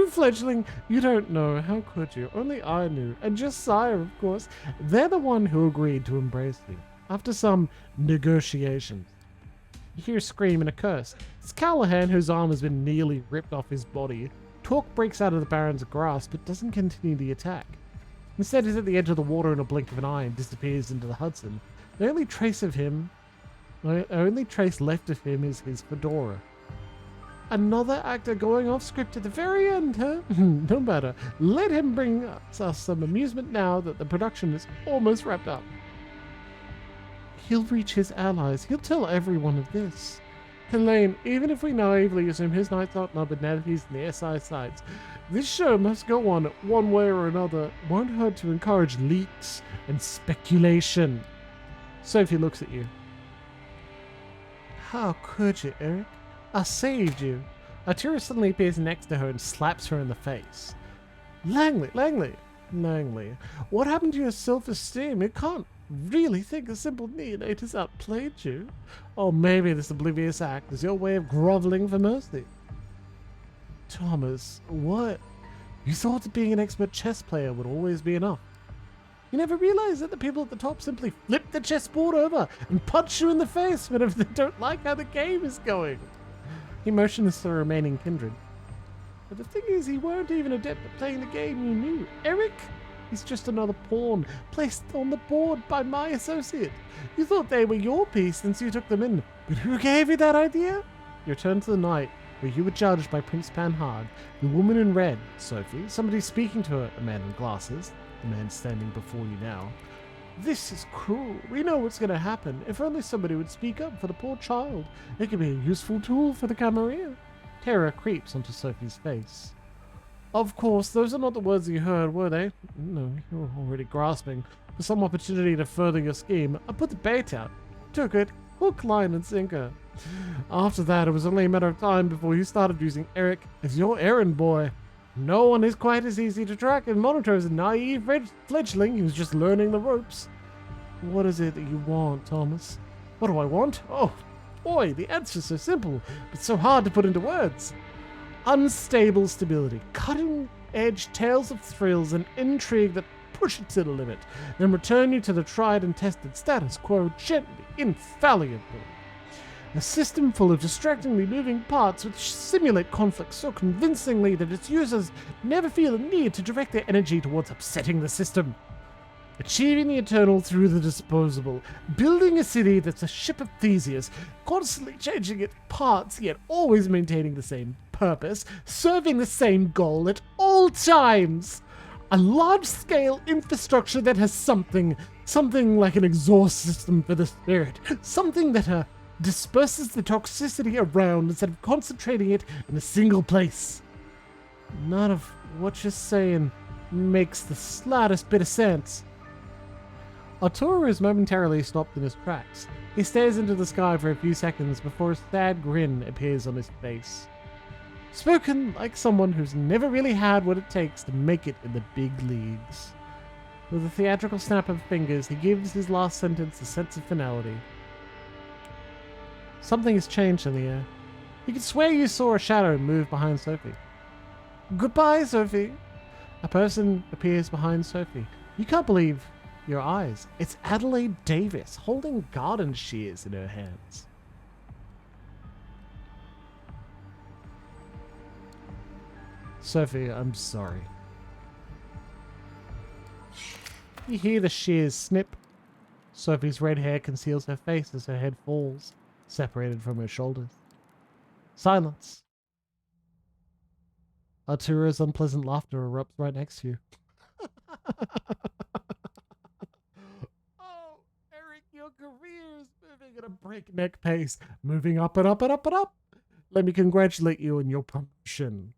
fledgling, you don't know, how could you? Only I knew, and Josiah, of course. They're the one who agreed to embrace you, after some negotiations. You hear a scream and a curse. It's Callahan, whose arm has been nearly ripped off his body. Talk breaks out of the Baron's grasp, but doesn't continue the attack. Instead, he's at the edge of the water in a blink of an eye and disappears into the Hudson. The only trace left of him is his fedora. Another actor going off script at the very end, huh? No matter. Let him bring us some amusement now that the production is almost wrapped up. He'll reach his allies. He'll tell everyone of this. Helene, even if we naively assume his night's not numbered now that he's in the SI sides, this show must go on one way or another. Won't hurt to encourage leaks and speculation. Sophie looks at you. How could you, Eric? I saved you. Arturo suddenly appears next to her and slaps her in the face. Langley, what happened to your self-esteem? You can't really think a simple neonate has outplayed you. Or maybe this oblivious act is your way of groveling for mercy. Thomas, what? You thought that being an expert chess player would always be enough. You never realize that the people at the top simply flip the chessboard over and punch you in the face whenever they don't like how the game is going. He motions to the remaining kindred. But the thing is, he weren't even adept at playing the game you knew. Eric? He's just another pawn placed on the board by my associate. You thought they were your piece since you took them in. But who gave you that idea? You return to the night where you were judged by Prince Panhard, the woman in red, Sophie, somebody speaking to her, a man in glasses, the man standing before you now. This is cruel. We know what's going to happen. If only somebody would speak up for the poor child. It could be a useful tool for the Camarilla. Terror creeps onto Sophie's face. Of course, those are not the words you heard, were they? No, you were already grasping for some opportunity to further your scheme. I put the bait out. Took it. Hook, line, and sinker. After that, it was only a matter of time before you started using Eric as your errand boy. No one is quite as easy to track and monitor as a naive fledgling who's just learning the ropes. What is it that you want, Thomas? What do I want? Oh, boy, the answer's so simple, but so hard to put into words. Unstable stability, cutting-edge tales of thrills and intrigue that push it to the limit, then return you to the tried and tested status quo gently, infallibly. A system full of distractingly moving parts which simulate conflict so convincingly that its users never feel a need to direct their energy towards upsetting the system. Achieving the eternal through the disposable. Building a city that's a ship of Theseus, constantly changing its parts yet always maintaining the same purpose, serving the same goal at all times. A large-scale infrastructure that has something like an exhaust system for the spirit. Something that disperses the toxicity around instead of concentrating it in a single place. None of what you're saying makes the slightest bit of sense. Arturo is momentarily stopped in his tracks. He stares into the sky for a few seconds before a sad grin appears on his face. Spoken like someone who's never really had what it takes to make it in the big leagues. With a theatrical snap of fingers, he gives his last sentence a sense of finality. Something has changed in the air. You could swear you saw a shadow move behind Sophie. Goodbye, Sophie. A person appears behind Sophie. You can't believe your eyes. It's Adelaide Davis, holding garden shears in her hands. Sophie, I'm sorry. You hear the shears snip. Sophie's red hair conceals her face as her head falls, separated from her shoulders. Silence. Arturo's unpleasant laughter erupts right next to you. Oh, Eric, your career is moving at a breakneck pace, moving up and up and up and up. Let me congratulate you on your promotion.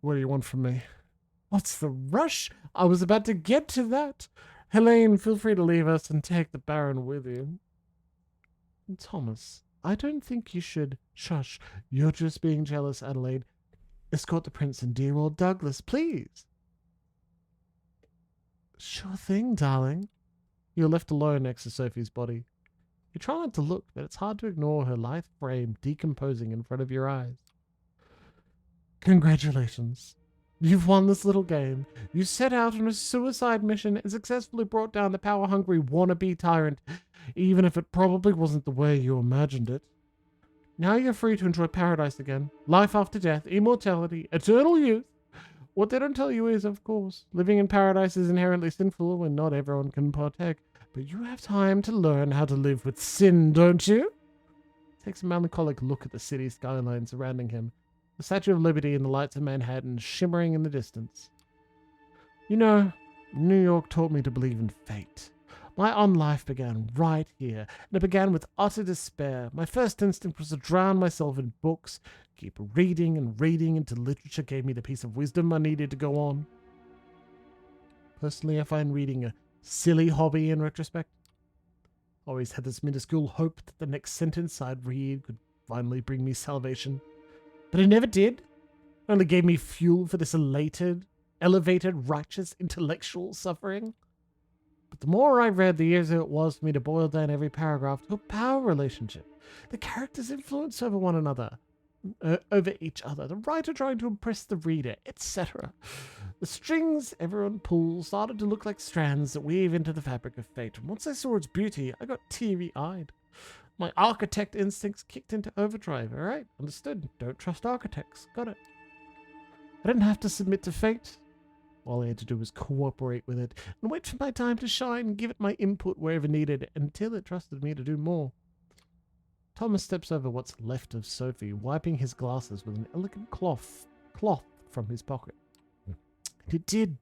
What do you want from me? What's the rush? I was about to get to that. Helene, feel free to leave us and take the Baron with you. Thomas, I don't think you should. Shush. You're just being jealous, Adelaide. Escort the prince and dear old Douglas, please. Sure thing, darling. You're left alone next to Sophie's body. You try not to look, but it's hard to ignore her lithe frame decomposing in front of your eyes. Congratulations. You've won this little game. You set out on a suicide mission and successfully brought down the power-hungry wannabe tyrant, even if it probably wasn't the way you imagined it. Now you're free to enjoy paradise again. Life after death, immortality, eternal youth. What they don't tell you is, of course, living in paradise is inherently sinful and not everyone can partake. But you have time to learn how to live with sin, don't you? Takes a melancholic look at the city skyline surrounding him. The Statue of Liberty and the lights of Manhattan shimmering in the distance. You know, New York taught me to believe in fate. My own life began right here, and it began with utter despair. My first instinct was to drown myself in books, keep reading and reading until literature gave me the piece of wisdom I needed to go on. Personally, I find reading a silly hobby in retrospect. Always had this minuscule hope that the next sentence I'd read could finally bring me salvation. But it never did. It only gave me fuel for this elevated, righteous, intellectual suffering. But the more I read, the easier it was for me to boil down every paragraph to a power relationship. The characters' influence over one another, over each other, the writer trying to impress the reader, etc. The strings everyone pulls started to look like strands that weave into the fabric of fate. And once I saw its beauty, I got teary-eyed. My architect instincts kicked into overdrive. All right, understood. Don't trust architects. Got it. I didn't have to submit to fate. All I had to do was cooperate with it and wait for my time to shine and give it my input wherever needed until it trusted me to do more. Thomas steps over what's left of Sophie, wiping his glasses with an elegant cloth from his pocket. It did.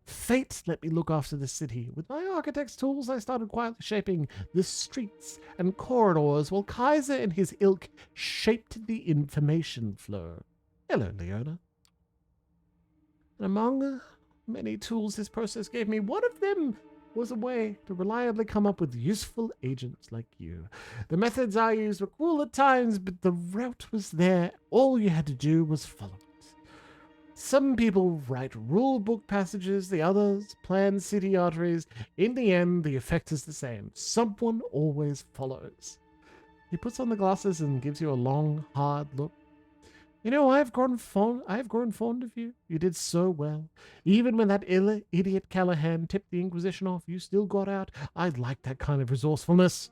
Fate let me look after the city. With my architect's tools, I started quietly shaping the streets and corridors while Kaiser and his ilk shaped the information flow. Hello, Leona. And among many tools this process gave me, one of them was a way to reliably come up with useful agents like you. The methods I used were cruel at times, but the route was there. All you had to do was follow it. Some people write rule book passages, the others plan city arteries. In the end, the effect is the same. Someone always follows. He puts on the glasses and gives you a long, hard look. You know, I have grown fond of you. You did so well. Even when that idiot Callahan tipped the Inquisition off, you still got out. I like that kind of resourcefulness.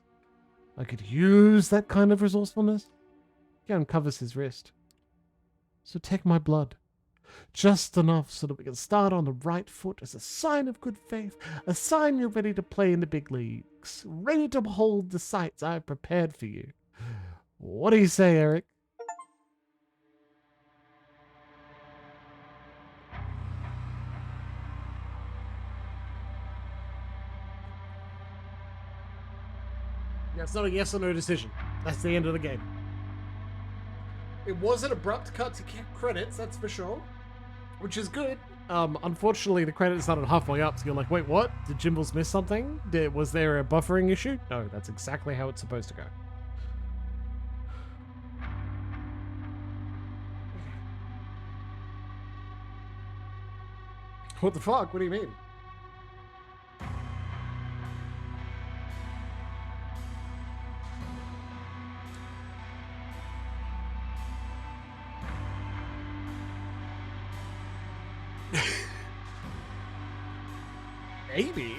I could use that kind of resourcefulness. He uncovers his wrist. So take my blood. Just enough so that we can start on the right foot as a sign of good faith, a sign you're ready to play in the big leagues, ready to behold the sights I've prepared for you. What do you say, Eric? That's not a yes or no decision. That's the end of the game. It was an abrupt cut to credits, that's for sure, which is good. Unfortunately, the credits started halfway up, so you're like, wait, what? Did Jimbles miss something? Was there a buffering issue? No, that's exactly how it's supposed to go. What the fuck? What do you mean? Maybe.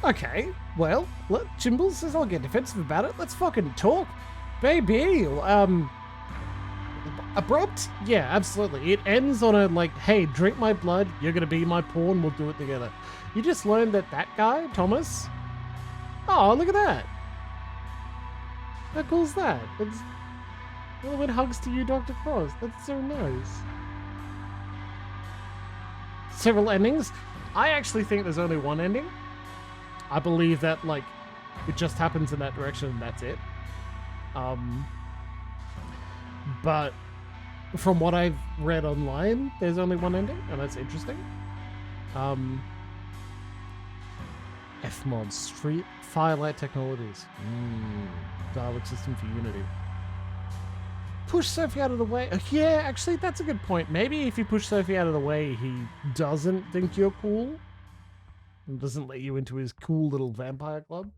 Okay, well, look, Jimbles says I'll get defensive about it. Let's fucking talk, baby. Abrupt? Yeah, absolutely. It ends on a like, hey, drink my blood. You're gonna be my pawn. We'll do it together. You just learned that guy, Thomas. Oh, look at that. How cool is that? It's a little bit hugs to you, Dr. Cross. That's so nice. Several endings. I actually think there's only one ending. I believe that like it just happens in that direction and that's it. But from what I've read online, there's only one ending, and that's interesting. Fmod Street Firelight Technologies. Dialogue system for Unity. Push Sophie out of the way. Yeah, actually, that's a good point. Maybe if you push Sophie out of the way, he doesn't think you're cool and doesn't let you into his cool little vampire club.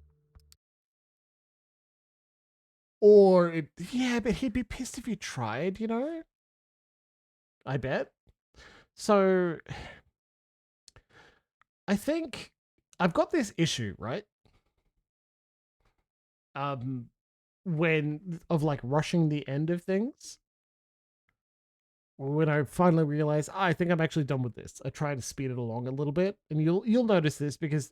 Or, yeah, but he'd be pissed if you tried, you know? I bet. So, I think I've got this issue, right? When, of like rushing the end of things. When I finally realize, I think I'm actually done with this. I try to speed it along a little bit, and you'll notice this because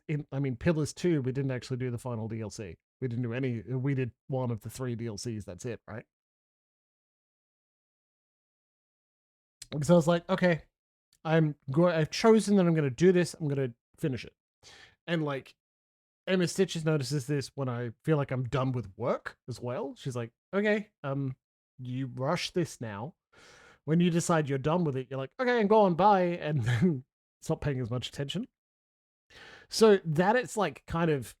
Pillars 2, we didn't actually do the final DLC. We didn't do any. We did one of the 3 DLCs. That's it, right? Because I was like, okay, I've chosen that I'm going to do this. I'm going to finish it, and like Emma Stitches notices this when I feel like I'm done with work as well. She's like, okay, you rush this now. When you decide you're done with it, you're like, okay, I'm going, bye, and then stop paying as much attention. So that it's like kind of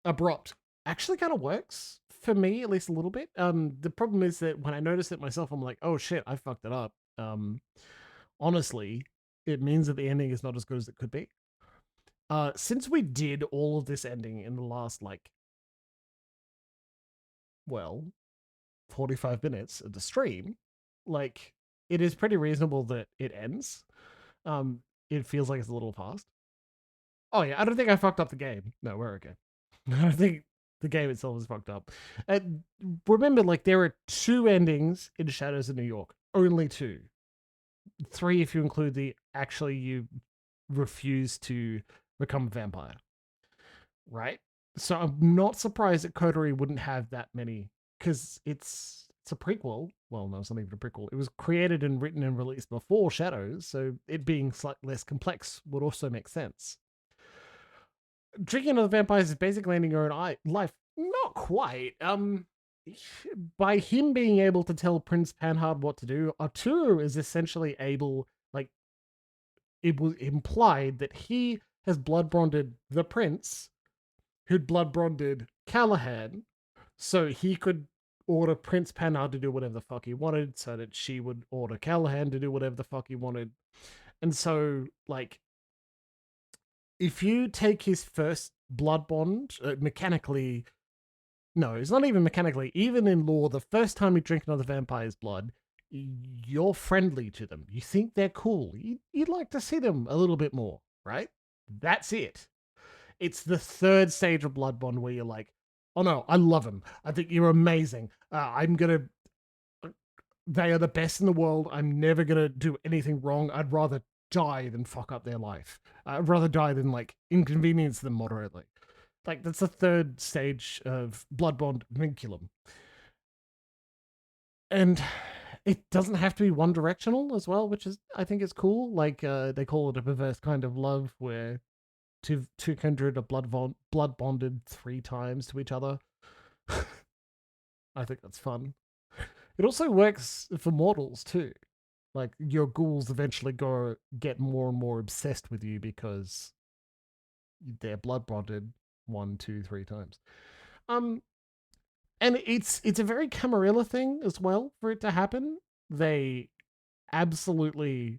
abrupt actually kind of works for me, at least a little bit. The problem is that when I notice it myself, I'm like, oh shit, I fucked it up. Honestly, it means that the ending is not as good as it could be. Since we did all of this ending in the last, 45 minutes of the stream, it is pretty reasonable that it ends. It feels like it's a little fast. Oh yeah, I don't think I fucked up the game. No, we're okay. I don't think the game itself is fucked up. And remember, there are 2 endings in Shadows of New York. Only 2. 3 if you include the actually you refuse to become a vampire. Right? So I'm not surprised that Coterie wouldn't have that many, because it's a prequel. Well, no, it's not even a prequel. It was created and written and released before Shadows, so it being slightly less complex would also make sense. Drinking Another Vampires is basically ending your own life. Not quite. By him being able to tell Prince Panhard what to do, Arturo is essentially able, it was implied that he has blood bonded the prince, who'd blood bonded Callahan, so he could order Prince Panhard to do whatever the fuck he wanted, so that she would order Callahan to do whatever the fuck he wanted. And so, if you take his first blood bond, mechanically, no, it's not even mechanically, even in lore, the first time you drink another vampire's blood, you're friendly to them. You think they're cool. You'd like to see them a little bit more, right? That's it. It's the 3rd stage of blood bond where you're like, oh no, I love him. I think you're amazing. They are the best in the world. I'm never gonna do anything wrong. I'd rather die than fuck up their life. I'd rather die than inconvenience them moderately. That's the 3rd stage of blood bond vinculum. And it doesn't have to be one directional as well, which is, I think, is cool. They call it a perverse kind of love where two kindred are blood bonded 3 times to each other. I think that's fun. It also works for mortals too. Like your ghouls eventually get more and more obsessed with you because they're blood bonded 1, 2, 3 times. Um, and it's a very Camarilla thing as well for it to happen. They absolutely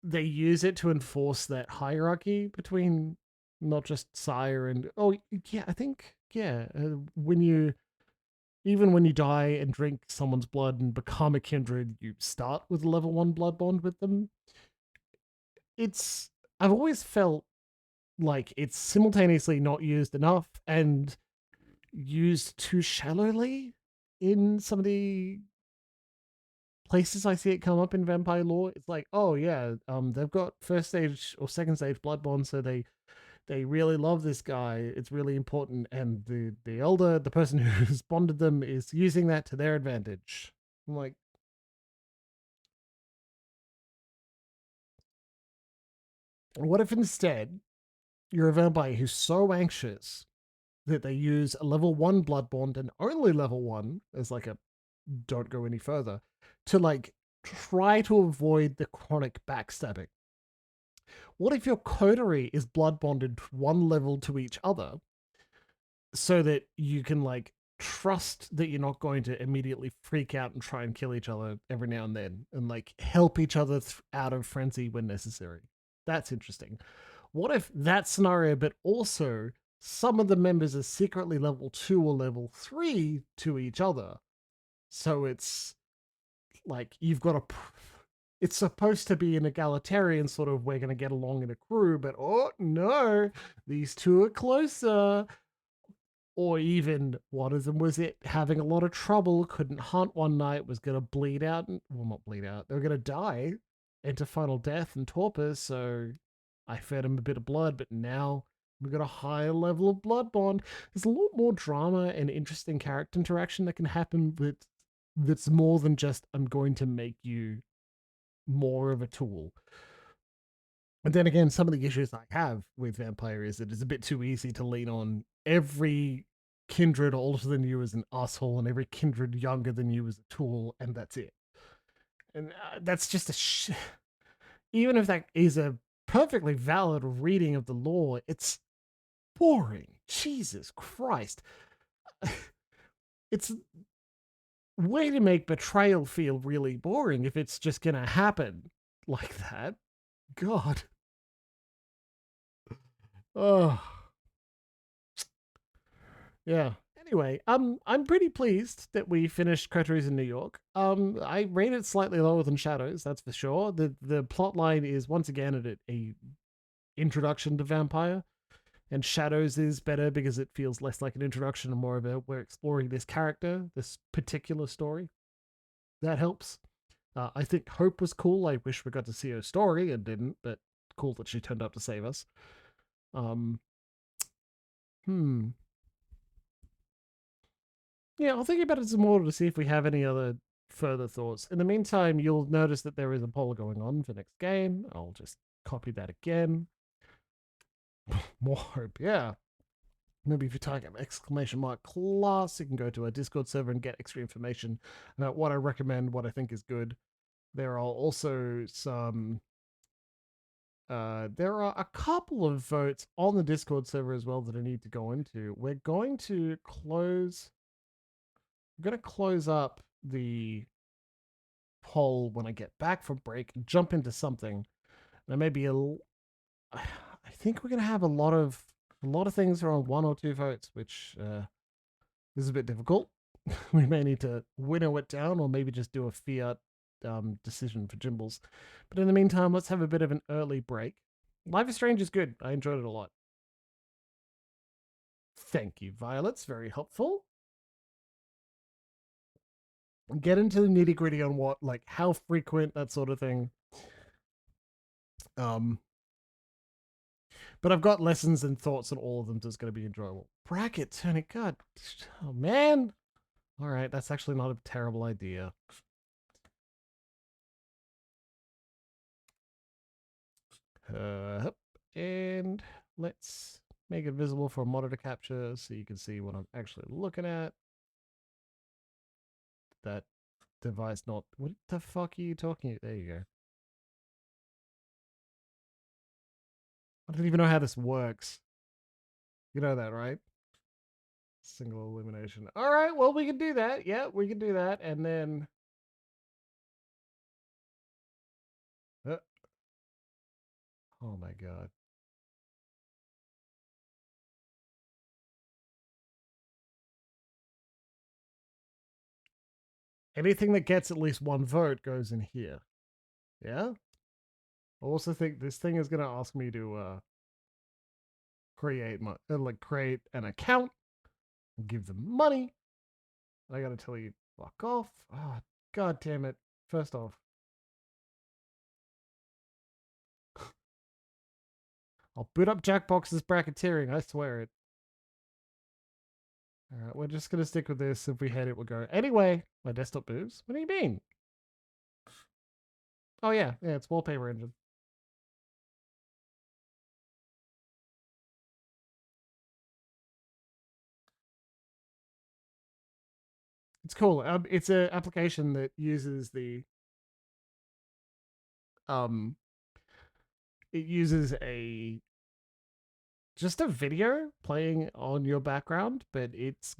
they use it to enforce that hierarchy between not just sire and yeah, I think yeah, when you even when you die and drink someone's blood and become a kindred, you start with a level 1 blood bond with them. It's I've always felt like it's simultaneously not used enough and used too shallowly in some of the places I see it come up in vampire lore. It's like, oh yeah, they've got first stage or second stage blood bond, so they really love this guy. It's really important, and the person who's bonded them is using that to their advantage. I'm like, what if instead you're a vampire who's so anxious that they use a level 1 blood bond and only level 1 as like a don't go any further to like try to avoid the chronic backstabbing? What if your coterie is blood bonded 1 level to each other so that you can like trust that you're not going to immediately freak out and try and kill each other every now and then and like help each other out of frenzy when necessary? That's interesting. What if that scenario, but also some of the members are secretly level 2 or level 3 to each other? So it's like you've got a. It's supposed to be an egalitarian sort of we're going to get along in a crew, but oh no, these two are closer. Or even one of them was it having a lot of trouble, couldn't hunt one night, was going to bleed out, well, not bleed out, they were going to die into final death and torpor. So I fed him a bit of blood, but now we've got a higher level of blood bond. There's a lot more drama and interesting character interaction that can happen that's more than just I'm going to make you more of a tool. And then again, some of the issues I have with Vampire is that it's a bit too easy to lean on every kindred older than you as an asshole and every kindred younger than you as a tool, and that's it. And that's just even if that is a perfectly valid reading of the lore, it's boring. Jesus Christ. It's way to make betrayal feel really boring if it's just gonna happen like that. God. Oh. Yeah. Anyway, I'm pretty pleased that we finished Coteries in New York. I rate it slightly lower than Shadows, that's for sure. The plot line is once again a introduction to vampire, and Shadows is better because it feels less like an introduction and more of a we're exploring this character, this particular story. That helps. I think Hope was cool. I wish we got to see her story and didn't, but cool that she turned up to save us. Um, hmm. Yeah, I'll think about it some more to see if we have any other further thoughts. In the meantime, you'll notice that there is a poll going on for next game. I'll just copy that again. More hope, yeah. Maybe if you type exclamation mark class, you can go to our Discord server and get extra information about what I recommend, what I think is good. There are also some. There are a couple of votes on the Discord server as well that I need to go into. We're going to close. I'm going to close up the poll when I get back from break and jump into something. There may be I think we're going to have a lot of things are on 1 or 2 votes, which is a bit difficult. We may need to winnow it down, or maybe just do a fiat decision for Jimbles. But in the meantime, let's have a bit of an early break. Life is Strange is good. I enjoyed it a lot. Thank you, Violet's very helpful. Get into the nitty gritty on what, like, how frequent, that sort of thing. Um, but I've got lessons and thoughts on all of them, so it's going to be enjoyable. Bracket turning, God, oh man. All right, that's actually not a terrible idea. Hup. And let's make it visible for monitor capture so you can see what I'm actually looking at. That device not... What the fuck are you talking about? There you go. I don't even know how this works. You know that, right? Single illumination. All right, well, we can do that. Yeah, we can do that. And then... oh my god. Anything that gets at least one vote goes in here. Yeah? I also think this thing is going to ask me to create an account and give them money. I got to tell you, fuck off. Oh, god damn it. First off, I'll boot up Jackbox's bracketeering. I swear it. All right, we're just going to stick with this. If we hate it, we'll go. Anyway, my desktop moves. What do you mean? Oh, yeah. Yeah, it's wallpaper engine. It's cool. It's an application that uses the um it uses a just a video playing on your background, but it's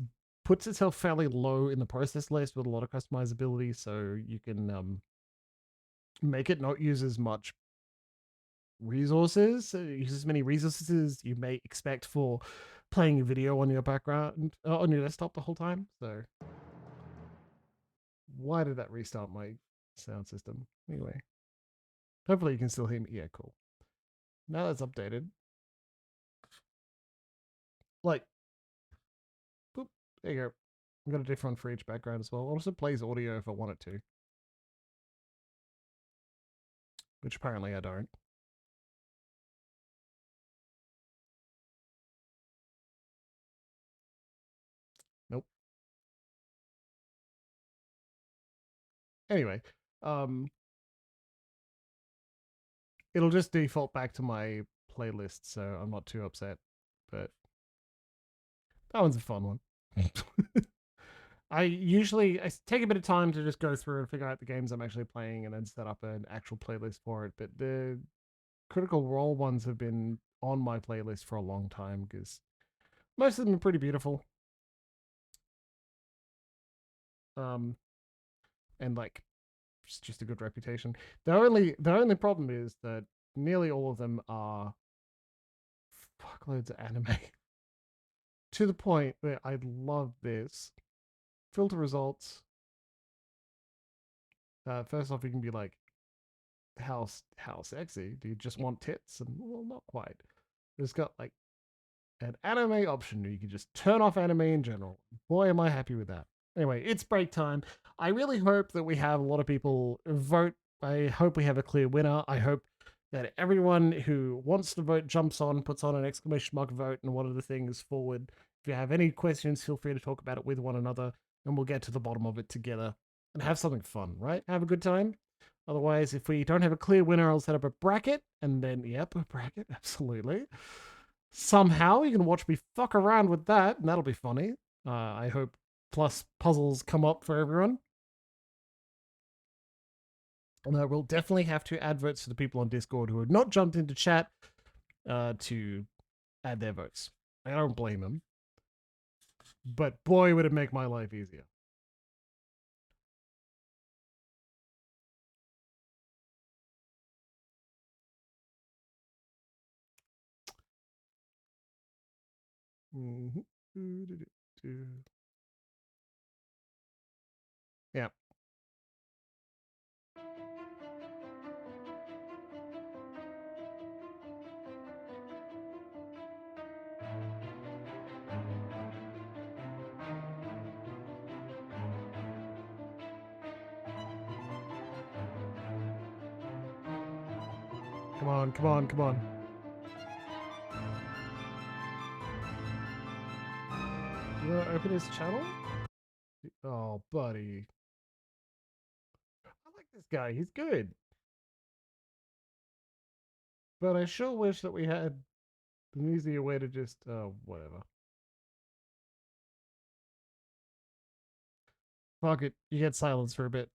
puts itself fairly low in the process list with a lot of customizability, so you can make it not use as much resources, use as many resources as you may expect for playing a video on your background on your desktop the whole time. So why did that restart my sound system? Anyway, hopefully you can still hear me. Yeah, cool. Now that's updated. Like, boop, there you go. I've got a different one for each background as well. It also plays audio if I want it to, which apparently I don't. Nope. Anyway, um, it'll just default back to my playlist, so I'm not too upset. But that one's a fun one. I take a bit of time to just go through and figure out the games I'm actually playing and then set up an actual playlist for it. But the Critical Role ones have been on my playlist for a long time because most of them are pretty beautiful. And like it's just a good reputation. The only problem is that nearly all of them are fuckloads of anime to the point where I love this. Filter results. First off, you can be like, how sexy? Do you just want tits? And well, not quite. It's got like an anime option. You can just turn off anime in general. Boy, am I happy with that. Anyway, it's break time. I really hope that we have a lot of people vote. I hope we have a clear winner. I hope that everyone who wants to vote jumps on, puts on an exclamation mark vote and one of the things forward. If you have any questions, feel free to talk about it with one another and we'll get to the bottom of it together and have something fun, right? Have a good time. Otherwise, if we don't have a clear winner, I'll set up a bracket and then, yep, a bracket, absolutely. Somehow you can watch me fuck around with that, and that'll be funny. I hope plus puzzles come up for everyone. And I will definitely have to add votes to the people on Discord who have not jumped into chat to add their votes. I don't blame them. But boy, would it make my life easier. Yeah. Come on, come on, come on. You want to open his channel? Oh, buddy. I like this guy. He's good. But I sure wish that we had an easier way to just, whatever. Fuck it. You get silence for a bit.